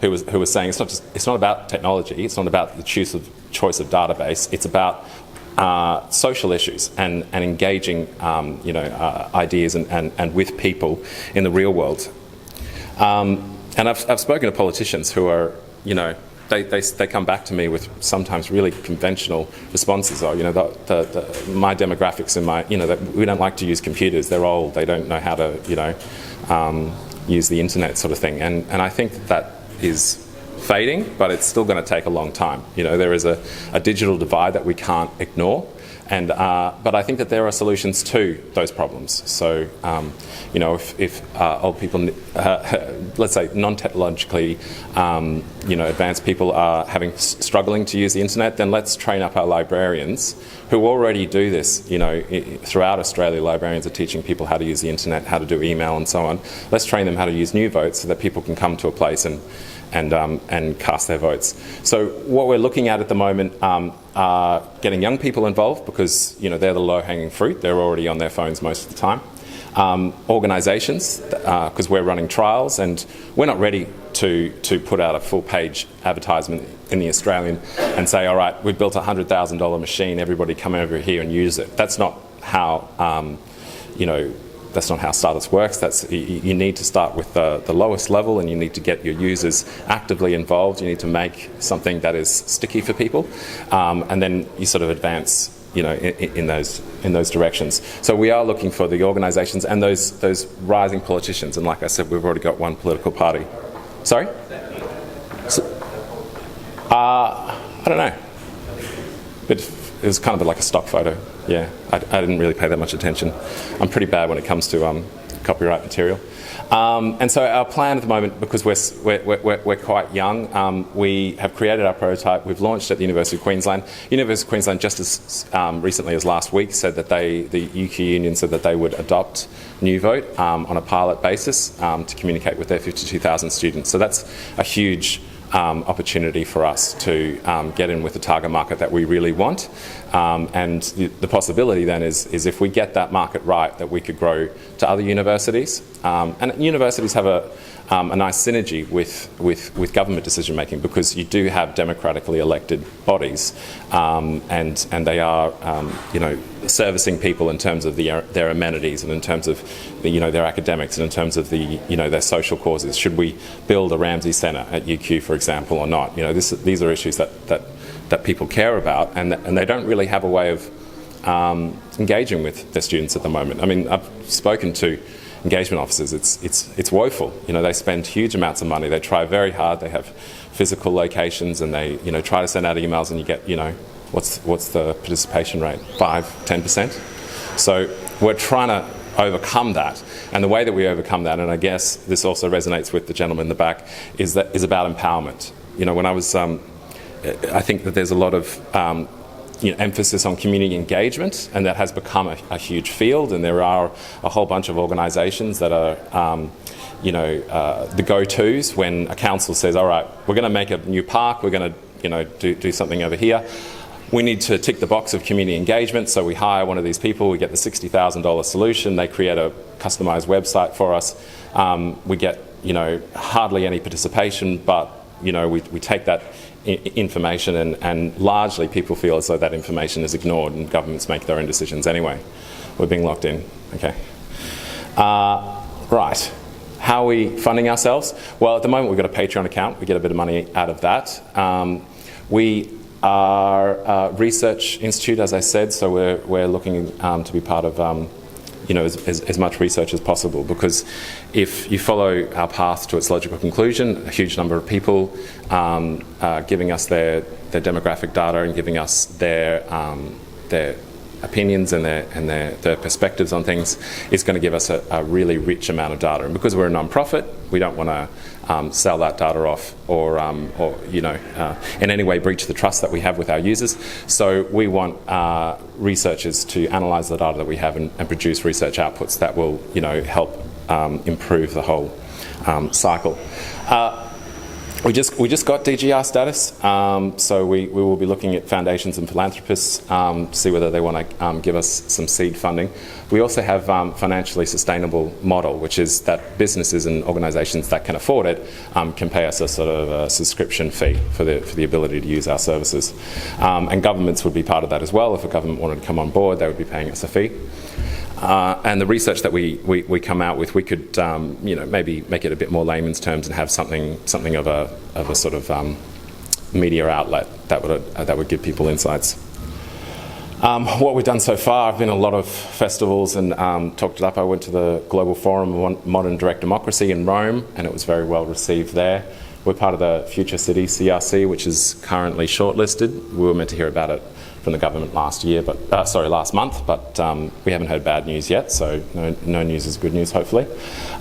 who was saying it's not about technology. It's not about the choice of database. It's about social issues and engaging ideas and with people in the real world. And I've spoken to politicians who are they come back to me with sometimes really conventional responses. My demographics and that we don't like to use computers. They're old. They don't know how to use the internet, sort of thing. And I think that is fading, but it's still going to take a long time. There is a digital divide that we can't ignore, and but I think that there are solutions to those problems. So, if old people, let's say non-technologically, advanced people are struggling to use the internet, then let's train up our librarians who already do this. Throughout Australia, librarians are teaching people how to use the internet, how to do email, and so on. Let's train them how to use new votes so that people can come to a place and cast their votes. So what we're looking at the moment are getting young people involved, because they're the low-hanging fruit. They're already on their phones most of the time. Organisations, because we're running trials, and we're not ready to put out a full-page advertisement in the Australian and say, all right, we've built a $100,000 machine, everybody come over here and use it. That's not how that's not how Stardust works. You need to start with the lowest level, and you need to get your users actively involved. You need to make something that is sticky for people, and then you sort of advance, in those directions. So we are looking for the organisations and those rising politicians. And like I said, we've already got one political party. Sorry? I don't know. But it was kind of like a stock photo. Yeah, I didn't really pay that much attention. I'm pretty bad when it comes to copyright material. And so our plan at the moment, because we're quite young, we have created our prototype. We've launched at the University of Queensland. University of Queensland, just as recently as last week, said that the UQ Union said that they would adopt UNU-EGOV on a pilot basis to communicate with their 52,000 students. So that's a huge opportunity for us to get in with the target market that we really want. And the possibility then is if we get that market right, that we could grow to other universities. And universities have a nice synergy with government decision making, because you do have democratically elected bodies, and they are servicing people in terms of their amenities, and in terms of their academics, and in terms of their social causes. Should we build a Ramsay Centre at UQ, for example, or not? These are issues that people care about, and they don't really have a way of engaging with their students at the moment. I mean, I've spoken to engagement officers. It's woeful. They spend huge amounts of money. They try very hard. They have physical locations, and they try to send out emails, and you get what's the participation rate? 5-10%. So we're trying to overcome that, and the way that we overcome that, and I guess this also resonates with the gentleman in the back, is about empowerment. When I was I think that there's a lot of emphasis on community engagement, and that has become a huge field, and there are a whole bunch of organisations that are the go-tos when a council says, all right, we're going to make a new park, we're going to do something over here. We need to tick the box of community engagement, so we hire one of these people, we get the $60,000 solution, they create a customised website for us. We get hardly any participation, but we take that information, and largely people feel as though that information is ignored, and governments make their own decisions anyway. We're being locked in. Okay. Right. How are we funding ourselves? Well, at the moment we've got a Patreon account. We get a bit of money out of that. We are a research institute, as I said, so we're looking to be part of as much research as possible, because if you follow our path to its logical conclusion, a huge number of people giving us their demographic data and giving us their opinions and their perspectives on things is going to give us a really rich amount of data. And because we're a non-profit, we don't want to sell that data off or in any way breach the trust that we have with our users. So we want researchers to analyse the data that we have and produce research outputs that will help improve the whole cycle. We just got DGR status, so we will be looking at foundations and philanthropists to see whether they want to give us some seed funding. We also have financially sustainable model, which is that businesses and organisations that can afford it can pay us a sort of a subscription fee for the ability to use our services. And governments would be part of that as well. If a government wanted to come on board, they would be paying us a fee. And the research that we come out with, we could maybe make it a bit more layman's terms and have something of a sort of media outlet that would give people insights. What we've done so far, I've been at a lot of festivals and talked it up. I went to the Global Forum on Modern Direct Democracy in Rome, and it was very well received there. We're part of the Future City CRC, which is currently shortlisted. We were meant to hear about it from the government last month, but we haven't heard bad news yet, so no news is good news, hopefully.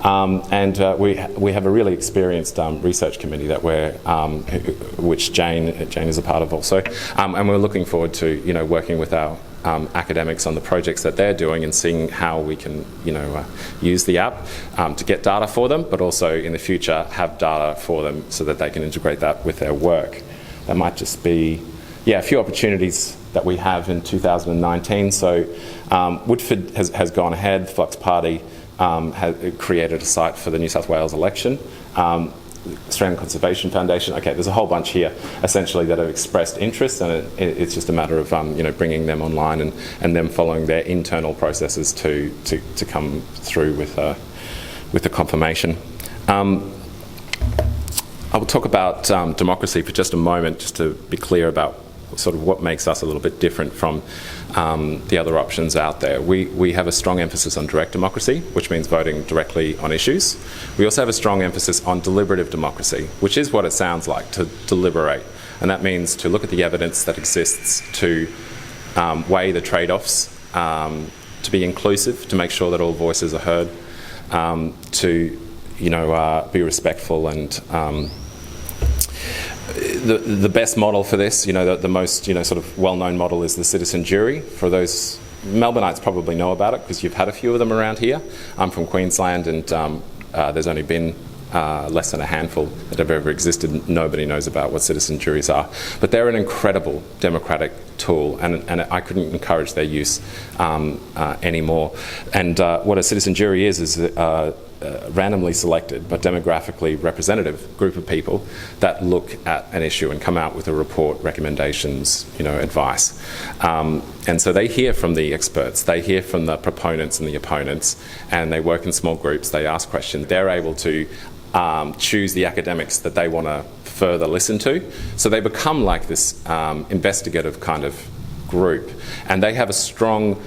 And we have a really experienced research committee that which Jane is a part of also, and we're looking forward to working with our academics on the projects that they're doing and seeing how we can use the app to get data for them, but also in the future have data for them so that they can integrate that with their work. That might just be a few opportunities that we have in 2019. So Woodford has gone ahead. Flux Party has created a site for the New South Wales election. Australian Conservation Foundation. Okay, there's a whole bunch here, essentially, that have expressed interest, and it's just a matter of bringing them online and them following their internal processes to come through with the confirmation. I will talk about democracy for just a moment, just to be clear about sort of what makes us a little bit different from the other options out there. We have a strong emphasis on direct democracy, which means voting directly on issues. We also have a strong emphasis on deliberative democracy, which is what it sounds like, to deliberate. And that means to look at the evidence that exists, to weigh the trade-offs, to be inclusive, to make sure that all voices are heard, to be respectful, and the best model for this, the most sort of well-known model is the citizen jury. For those Melbourneites probably know about it because you've had a few of them around here. I'm from Queensland, and there's only been less than a handful that have ever existed. Nobody knows about what citizen juries are, but they're an incredible democratic tool, and I couldn't encourage their use anymore. And what a citizen jury is randomly selected but demographically representative group of people that look at an issue and come out with a report, recommendations, advice. And so they hear from the experts, they hear from the proponents and the opponents, and they work in small groups, they ask questions. They're able to choose the academics that they want to further listen to. So they become like this investigative kind of group, and they have a strong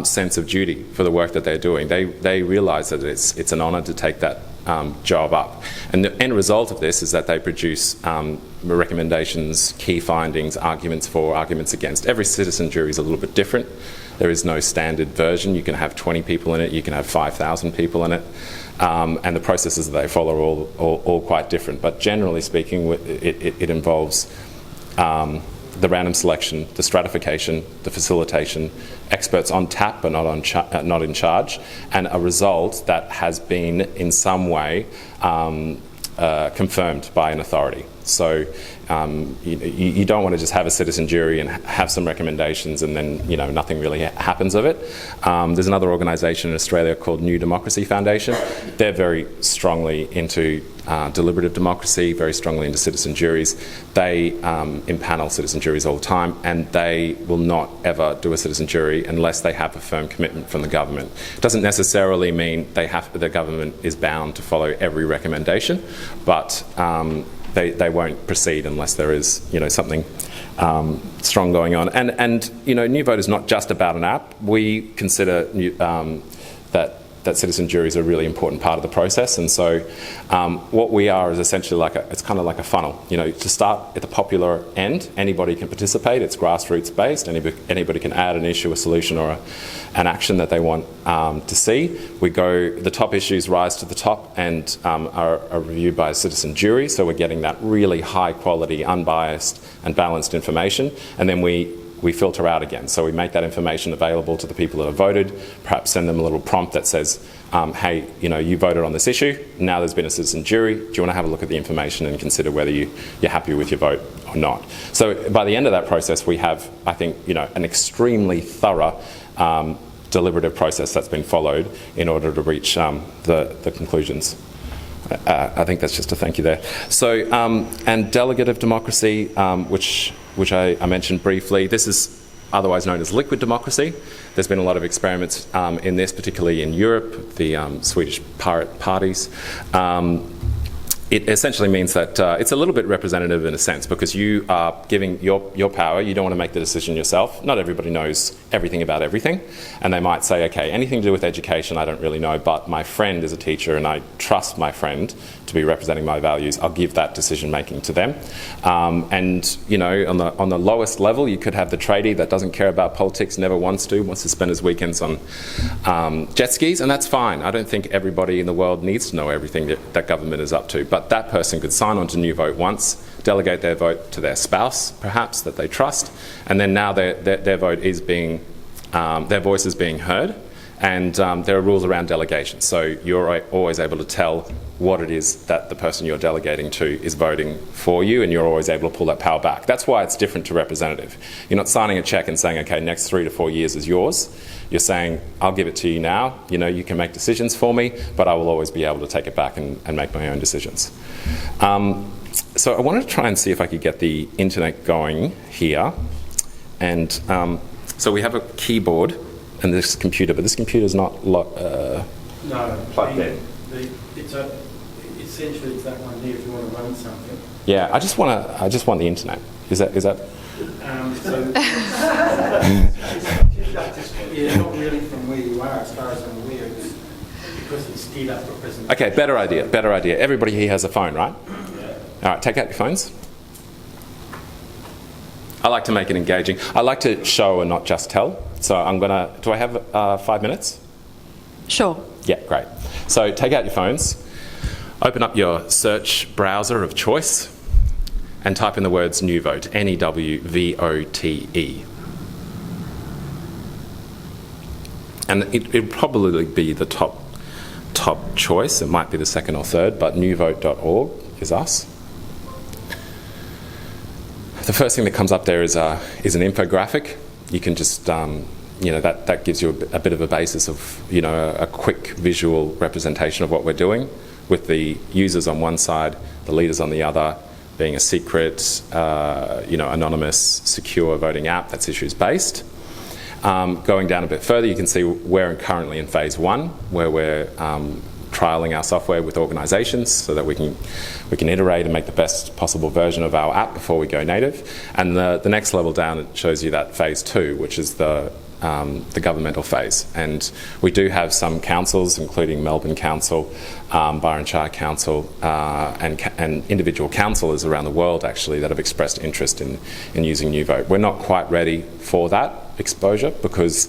sense of duty for the work that they're doing. They realise that it's an honour to take that job up. And the end result of this is that they produce recommendations, key findings, arguments for, arguments against. Every citizen jury is a little bit different. There is no standard version. You can have 20 people in it, you can have 5,000 people in it, and the processes that they follow are all quite different. But generally speaking, it involves the random selection, the stratification, the facilitation, experts on tap but not in charge, and a result that has been in some way confirmed by an authority. So you don't want to just have a citizen jury and have some recommendations and then nothing really happens of it. There's another organisation in Australia called New Democracy Foundation. They're very strongly into deliberative democracy, very strongly into citizen juries. They impanel citizen juries all the time, and they will not ever do a citizen jury unless they have a firm commitment from the government. It doesn't necessarily mean the government is bound to follow every recommendation, but they won't proceed unless there is something strong going on. And New Vote is not just about an app. We consider that citizen juries are a really important part of the process, and so what we are is essentially it's kind of like a funnel. To start at the popular end, anybody can participate. It's grassroots based. Anybody can add an issue, a solution, or an action that they want to see. The top issues rise to the top and are reviewed by a citizen jury. So we're getting that really high quality, unbiased, and balanced information, and then we filter out again. So we make that information available to the people that have voted, perhaps send them a little prompt that says, hey, you voted on this issue, now there's been a citizen jury, do you want to have a look at the information and consider whether you're happy with your vote or not? So by the end of that process, we have, I think, an extremely thorough deliberative process that's been followed in order to reach the conclusions. I think that's just a thank you there. So, and delegative democracy, which I mentioned briefly, this is otherwise known as liquid democracy. There's been a lot of experiments in this, particularly in Europe, the Swedish pirate parties. It essentially means that it's a little bit representative in a sense, because you are giving your power. You don't want to make the decision yourself. Not everybody knows everything about everything, and they might say, okay, anything to do with education I don't really know, but my friend is a teacher and I trust my friend to be representing my values. I'll give that decision making to them. And on the lowest level, you could have the tradie that doesn't care about politics, never wants to spend his weekends on jet skis, and that's fine. I don't think everybody in the world needs to know everything that government is up to, but that person could sign on to New Vote once, delegate their vote to their spouse, perhaps, that they trust, and then now their vote is being, their voice is being heard, And there are rules around delegation. So you're always able to tell what it is that the person you're delegating to is voting for you, and you're always able to pull that power back. That's why it's different to representative. You're not signing a cheque and saying, okay, next 3 to 4 years is yours. You're saying, I'll give it to you now, you can make decisions for me, but I will always be able to take it back and make my own decisions. So I wanted to try and see if I could get the internet going here. And so we have a keyboard and this computer, but this computer is not plugged in. Essentially, it's that one there if you want to run something. Yeah, I just want the internet. Is that? Yeah, not really from where you are, as far as I'm aware, because it's steered up for presentation. Okay, better idea. Everybody here has a phone, right? Yeah. All right, take out your phones. I like to make it engaging. I like to show and not just tell. So do I have 5 minutes? Sure. Yeah, great. So take out your phones, open up your search browser of choice, and type in the words NewVote, N-E-W-V-O-T-E. And it'd probably be the top choice. It might be the second or third, but newvote.org is us. The first thing that comes up there is an infographic. You can just, that gives you a bit of a basis of, a quick visual representation of what we're doing, with the users on one side, the leaders on the other, being a secret, anonymous, secure voting app that's issues-based. Going down a bit further, you can see we're currently in phase 1, where we're trialling our software with organisations so that we can iterate and make the best possible version of our app before we go native. And the next level down, it shows you that phase 2, which is the governmental phase. And we do have some councils, including Melbourne Council, Byron Shire Council, and individual councillors around the world, actually, that have expressed interest in using NewVote. We're not quite ready for that exposure because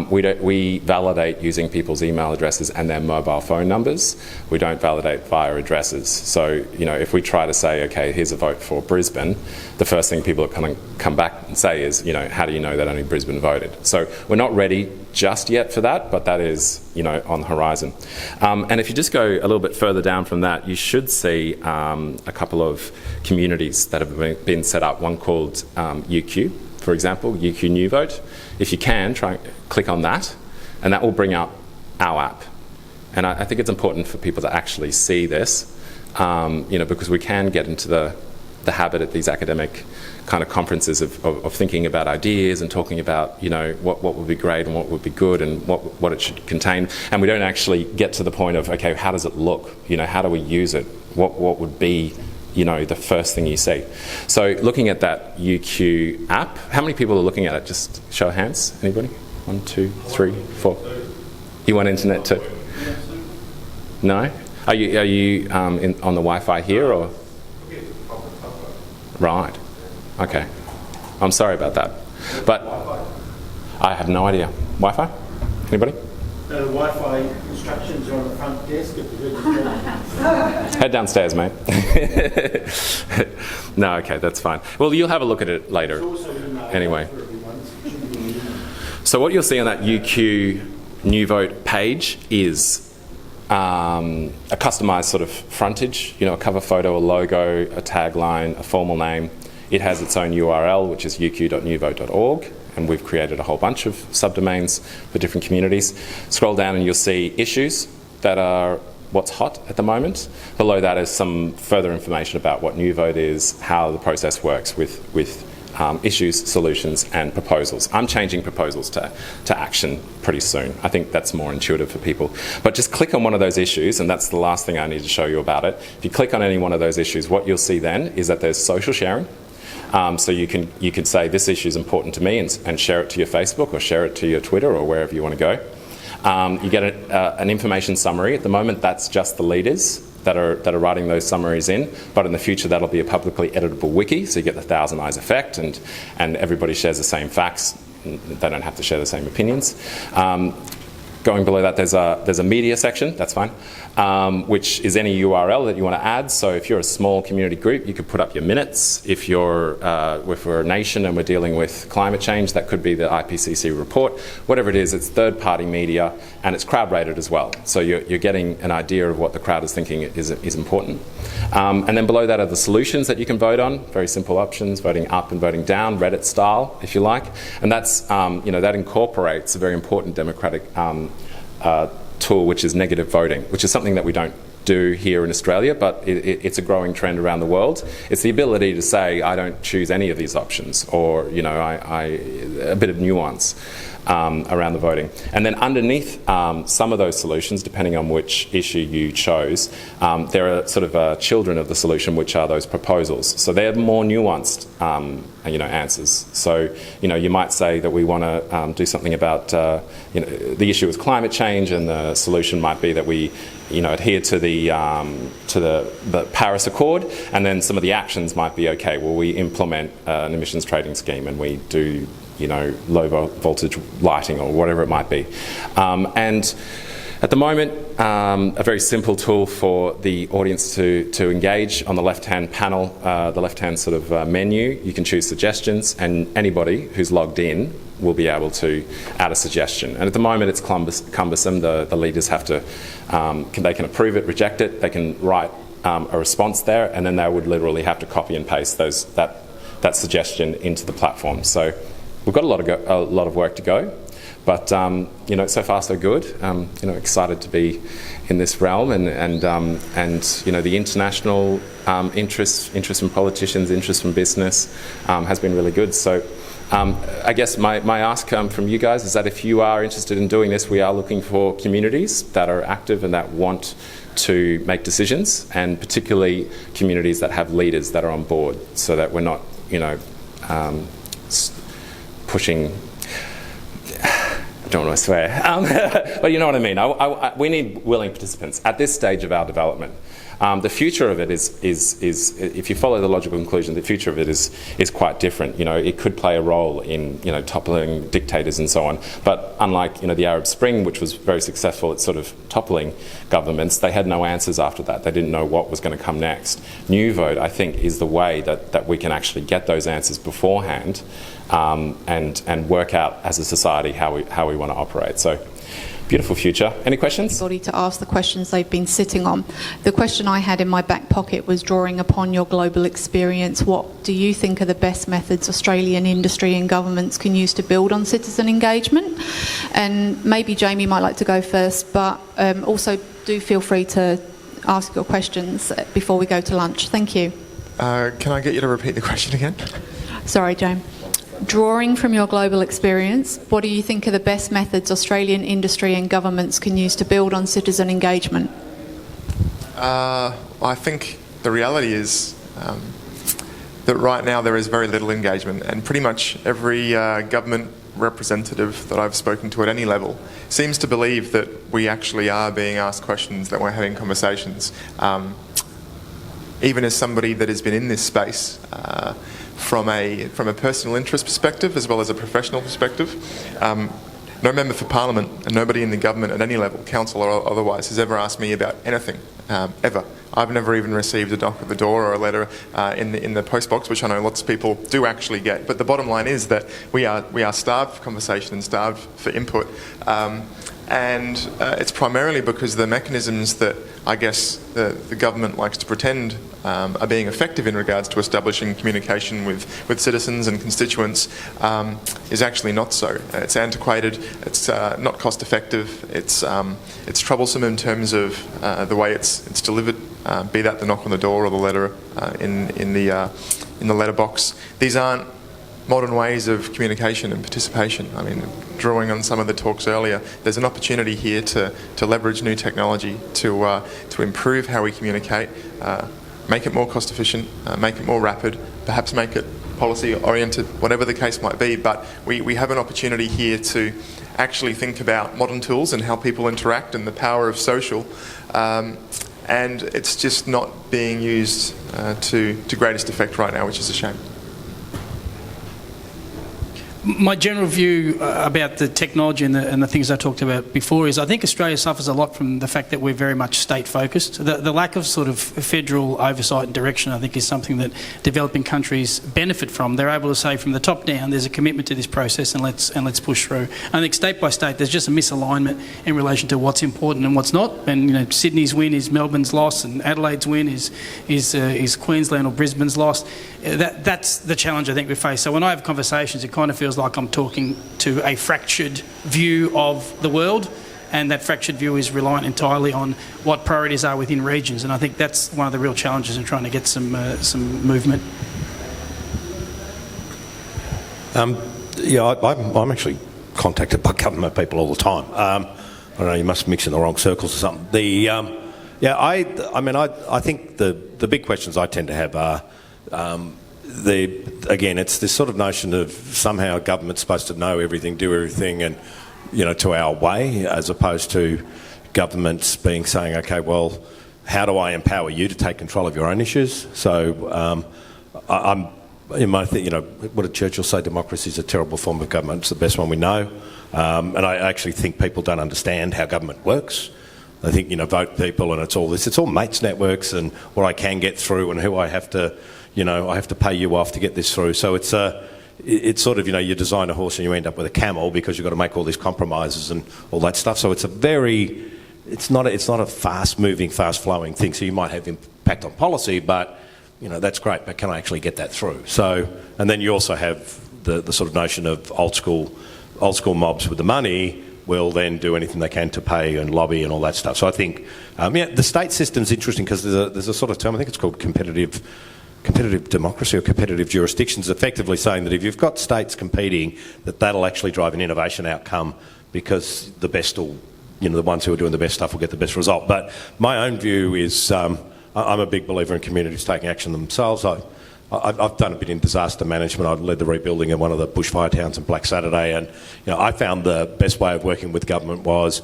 we validate using people's email addresses and their mobile phone numbers. We don't validate via addresses. So, if we try to say, okay, here's a vote for Brisbane, the first thing people are going to come back and say is, how do you know that only Brisbane voted? So we're not ready just yet for that, but that is, on the horizon. And if you just go a little bit further down from that, you should see a couple of communities that have been set up. One called UQ, for example, UQ NewVote. If you can, click on that, and that will bring up our app. And I think it's important for people to actually see this, because we can get into the habit at these academic kind of conferences of thinking about ideas and talking about, what would be great and what would be good and what it should contain. And we don't actually get to the point of, okay, how does it look? How do we use it? What would be the first thing you see. So looking at that UQ app, how many people are looking at it? Just show of hands. Anybody? 1, 2, 3, 4. You want internet too? No? Are you on the Wi-Fi here or? Right. Okay. I'm sorry about that. But I have no idea. Wi-Fi? Anybody? Wi-Fi instructions are on the front desk at the registration. Head downstairs, mate. No, okay, that's fine. Well, you'll have a look at it later. Anyway. So what you'll see on that UQ NewVote page is a customised sort of frontage, a cover photo, a logo, a tagline, a formal name. It has its own URL, which is uq.newvote.org. And we've created a whole bunch of subdomains for different communities. Scroll down and you'll see issues that are what's hot at the moment. Below that is some further information about what NewVote is, how the process works with issues, solutions and proposals. I'm changing proposals to action pretty soon. I think that's more intuitive for people. But just click on one of those issues, and that's the last thing I need to show you about it. If you click on any one of those issues, what you'll see then is that there's social sharing. So you could say this issue is important to me and share it to your Facebook or share it to your Twitter or wherever you want to go. You get an information summary. At the moment, that's just the leaders that are writing those summaries in, but in the future that'll be a publicly editable wiki, so you get the thousand eyes effect, and everybody shares the same facts. They don't have to share the same opinions. Going below that, there's a media section, that's fine, which is any URL that you want to add. So if you're a small community group, you could put up your minutes. If we're a nation and we're dealing with climate change, that could be the IPCC report. Whatever it is, it's third-party media, and it's crowd-rated as well. So you're getting an idea of what the crowd is thinking is important. And then below that are the solutions that you can vote on. Very simple options: voting up and voting down, Reddit style, if you like. And that's that incorporates a very important democratic tool, which is negative voting, which is something that we don't do here in Australia, but it's a growing trend around the world. It's the ability to say, I don't choose any of these options, or a bit of nuance around the voting. And then underneath some of those solutions, depending on which issue you chose, there are sort of children of the solution, which are those proposals. So they're more nuanced answers. So you might say that we want to do something about the issue is climate change, and the solution might be that we adhere to the Paris Accord, and then some of the actions might be, okay, well, we implement an emissions trading scheme, and we do low voltage lighting, or whatever it might be. And at the moment, a very simple tool for the audience to engage. On the left-hand panel, the left-hand sort of menu, you can choose suggestions, and anybody who's logged in will be able to add a suggestion. And at the moment, it's cumbersome. The leaders have to, they can approve it, reject it, they can write a response there, and then they would literally have to copy and paste that suggestion into the platform. So we've got a lot of work to go. But so far so good. Excited to be in this realm, and the international interest from politicians, interest from business has been really good. So I guess my ask from you guys is that if you are interested in doing this, we are looking for communities that are active and that want to make decisions, and particularly communities that have leaders that are on board, so that we're not pushing. I don't want to swear, but you know what I mean. We need willing participants at this stage of our development. The future of it is if you follow the logical conclusion, the future of it is quite different. It could play a role in toppling dictators and so on. But unlike the Arab Spring, which was very successful at sort of toppling governments, they had no answers after that. They didn't know what was going to come next. New Vote, I think, is the way that we can actually get those answers beforehand, and work out as a society how we want to operate. So, beautiful future. Any questions? To ask the questions they've been sitting on. The question I had in my back pocket was, drawing upon your global experience, what do you think are the best methods Australian industry and governments can use to build on citizen engagement? And maybe Jamie might like to go first, but also do feel free to ask your questions before we go to lunch. Thank you. Can I get you to repeat the question again? Sorry, Jamie. Drawing from your global experience, what do you think are the best methods Australian industry and governments can use to build on citizen engagement? I think the reality is that right now there is very little engagement, and pretty much every government representative that I've spoken to at any level seems to believe that we actually are being asked questions, that we're having conversations. Even as somebody that has been in this space from a personal interest perspective as well as a professional perspective, no member for Parliament and nobody in the government at any level, council or otherwise, has ever asked me about anything, ever. I've never even received a knock at the door or a letter in the post box, which I know lots of people do actually get. But the bottom line is that we are starved for conversation and starved for input. And it's primarily because the mechanisms that I guess the government likes to pretend are being effective in regards to establishing communication with citizens and constituents is actually not so. It's antiquated, it's not cost effective, it's troublesome in terms of the way it's delivered, be that the knock on the door or the letter in the letterbox. These aren't modern ways of communication and participation. I mean, drawing on some of the talks earlier, there's an opportunity here to leverage new technology to improve how we communicate, make it more cost efficient, make it more rapid, perhaps make it policy oriented, whatever the case might be. But we have an opportunity here to actually think about modern tools and how people interact and the power of social. And it's just not being used to greatest effect right now, which is a shame. My general view about the technology and the things I talked about before is I think Australia suffers a lot from the fact that we're very much state-focused. The lack of sort of federal oversight and direction, I think, is something that developing countries benefit from. They're able to say from the top down, there's a commitment to this process, and let's push through. I think state by state, there's just a misalignment in relation to what's important and what's not. And Sydney's win is Melbourne's loss, and Adelaide's win is Queensland or Brisbane's loss. That's the challenge I think we face. So when I have conversations, it kind of feels like I'm talking to a fractured view of the world, and that fractured view is reliant entirely on what priorities are within regions. And I think that's one of the real challenges in trying to get some movement. I'm actually contacted by government people all the time. I don't know, you must mix in the wrong circles or something. I think the big questions I tend to have are, again, it's this sort of notion of somehow government's supposed to know everything, do everything, and to our way, as opposed to governments saying, okay, well, how do I empower you to take control of your own issues? So I'm in my what did Churchill say? Democracy is a terrible form of government. It's the best one we know, and I actually think people don't understand how government works. I think vote people, and it's all this. It's all mates networks and what I can get through and who I have to. I have to pay you off to get this through. So it's sort of, you design a horse and you end up with a camel because you've got to make all these compromises and all that stuff. So it's not a fast-moving, fast-flowing thing. So you might have impact on policy, but, that's great, but can I actually get that through? So, and then you also have the sort of notion of old school mobs with the money will then do anything they can to pay and lobby and all that stuff. So I think, the state system's interesting because there's a sort of term, I think it's called competitive democracy or competitive jurisdictions, effectively saying that if you've got states competing, that'll actually drive an innovation outcome because the best will, the ones who are doing the best stuff will get the best result. But my own view is I'm a big believer in communities taking action themselves. I've done a bit in disaster management. I've led the rebuilding of one of the bushfire towns on Black Saturday, and I found the best way of working with government was,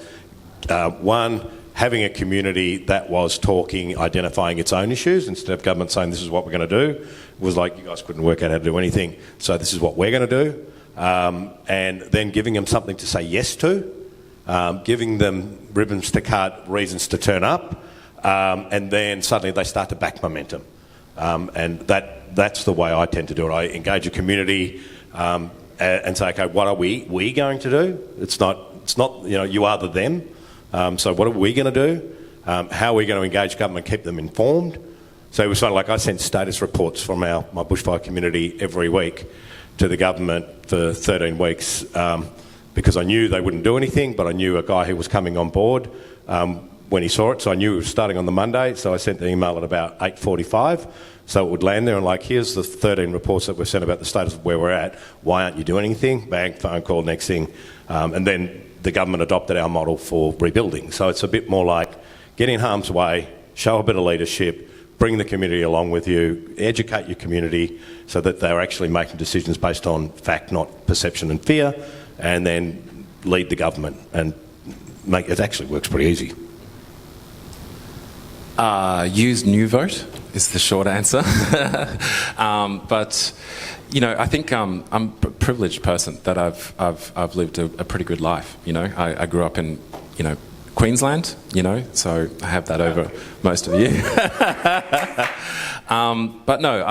one, having a community that was talking, identifying its own issues, instead of government saying this is what we're going to do. It was like, you guys couldn't work out how to do anything, so this is what we're going to do. And then giving them something to say yes to, giving them ribbons to cut, reasons to turn up, and then suddenly they start to back momentum. And that's the way I tend to do it. I engage a community and say, okay, what are we going to do? It's not you are the them. So what are we going to do? How are we going to engage government, keep them informed? So it was sort of like I sent status reports from my bushfire community every week to the government for 13 weeks because I knew they wouldn't do anything, but I knew a guy who was coming on board when he saw it, so I knew it was starting on the Monday, so I sent the email at about 8:45, so it would land there and here's the 13 reports that we've sent about the status of where we're at. Why aren't you doing anything? Bang, phone call, next thing. And then the government adopted our model for rebuilding. So it's a bit more like get in harm's way, show a bit of leadership, bring the community along with you, educate your community so that they're actually making decisions based on fact, not perception and fear, and then lead the government and it actually works pretty easy. Use New Vote is the short answer. But I think I'm a privileged person that I've lived a pretty good life. I grew up in Queensland. So I have that over most of you. But no,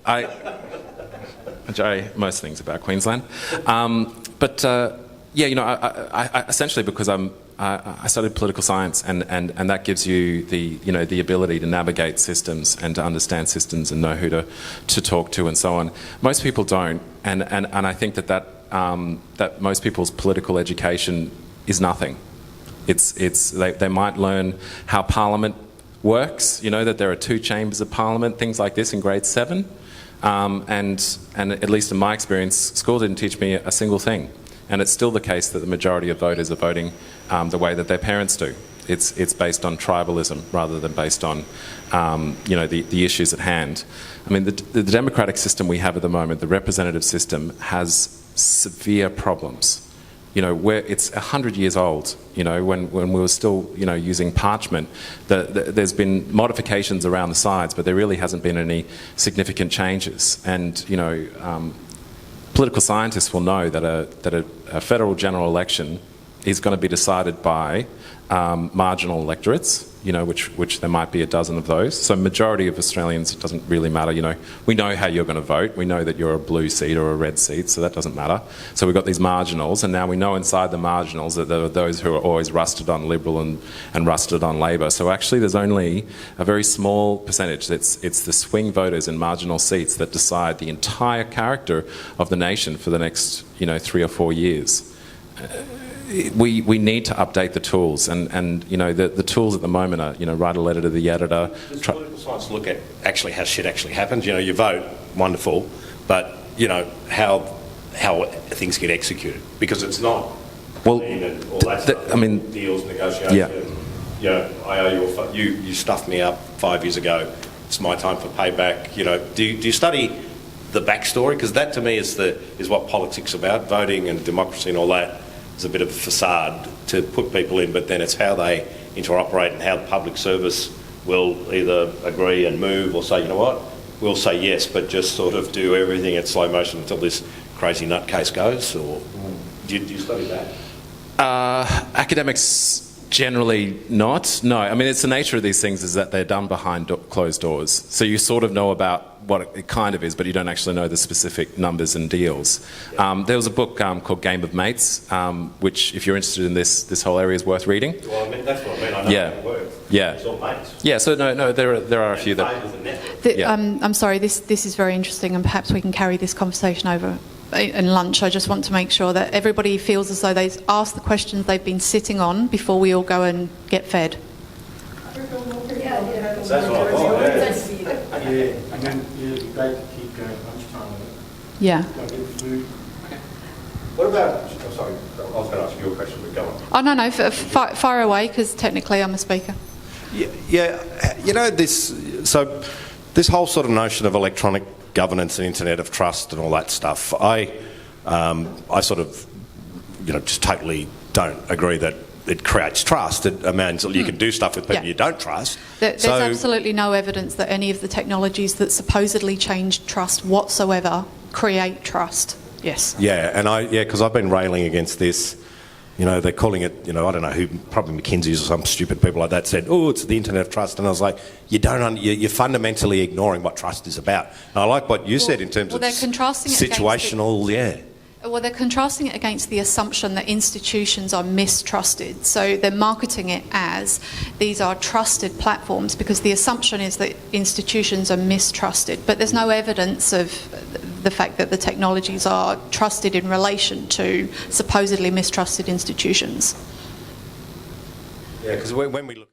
I enjoy most things about Queensland. I essentially because I studied political science, and that gives you the ability to navigate systems and to understand systems and know who to talk to and so on. Most people don't, and I think that most people's political education is nothing. They might learn how Parliament works. That there are two chambers of Parliament, things like this in grade 7, and at least in my experience, school didn't teach me a single thing. And it's still the case that the majority of voters are voting the way that their parents do. It's based on tribalism rather than based on the issues at hand. I mean, the democratic system we have at the moment, the representative system, has severe problems. Where it's 100 years old. When we were still using parchment, there's been modifications around the sides, but there really hasn't been any significant changes. And political scientists will know that a federal general election is going to be decided by marginal electorates, which there might be a dozen of those. So majority of Australians, it doesn't really matter, we know how you're going to vote. We know that you're a blue seat or a red seat, so that doesn't matter. So we've got these marginals, and now we know inside the marginals that there are those who are always rusted on Liberal and rusted on Labor. So actually there's only a very small percentage. It's the swing voters in marginal seats that decide the entire character of the nation for the next, 3 or 4 years. We need to update the tools, and the tools at the moment are, write a letter to the editor. Does political science look at actually how shit actually happens? You vote, wonderful, but how things get executed, because it's not. Well, all that stuff, deals, negotiations. Yeah. I owe you stuffed me up 5 years ago. It's my time for payback. Do you study the backstory? Because that to me is what politics is about. Voting and democracy and all that is a bit of a facade to put people in, but then it's how they interoperate and how the public service will either agree and move or say, you know what, we'll say yes, but just sort of do everything in slow motion until this crazy nutcase goes. Or do you study that? Academics generally not. No, it's the nature of these things is that they're done behind closed doors. So you sort of know about what it kind of is, but you don't actually know the specific numbers and deals. There was a book called Game of Mates, which, if you're interested in this whole area, is worth reading. Well, that's what I mean. I know how it works. Yeah. It's all mates. Yeah. So no, there are a few that. I'm sorry. This is very interesting, and perhaps we can carry this conversation over in lunch. I just want to make sure that everybody feels as though they've asked the questions they've been sitting on before we all go and get fed. That's what I thought. Yeah, and then it'd be great to keep going lunchtime. Yeah. Go get food. What about? Oh, sorry, I was going to ask you a question, but go on. Oh no, fire away, because technically I'm a speaker. Yeah, this whole sort of notion of electronic governance and internet of trust and all that stuff, I sort of, just totally don't agree that it creates trust. It means you can do stuff with people you don't trust. There's absolutely no evidence that any of the technologies that supposedly change trust whatsoever create trust. Yes. Yeah, and because I've been railing against this. They're calling it, I don't know who, probably McKinsey's or some stupid people like that said, oh, it's the internet of trust. And I was like, you're fundamentally ignoring what trust is about. And I like what you said in terms of situational, Well, they're contrasting it against the assumption that institutions are mistrusted. So they're marketing it as these are trusted platforms because the assumption is that institutions are mistrusted. But there's no evidence of the fact that the technologies are trusted in relation to supposedly mistrusted institutions. Yeah, because when we look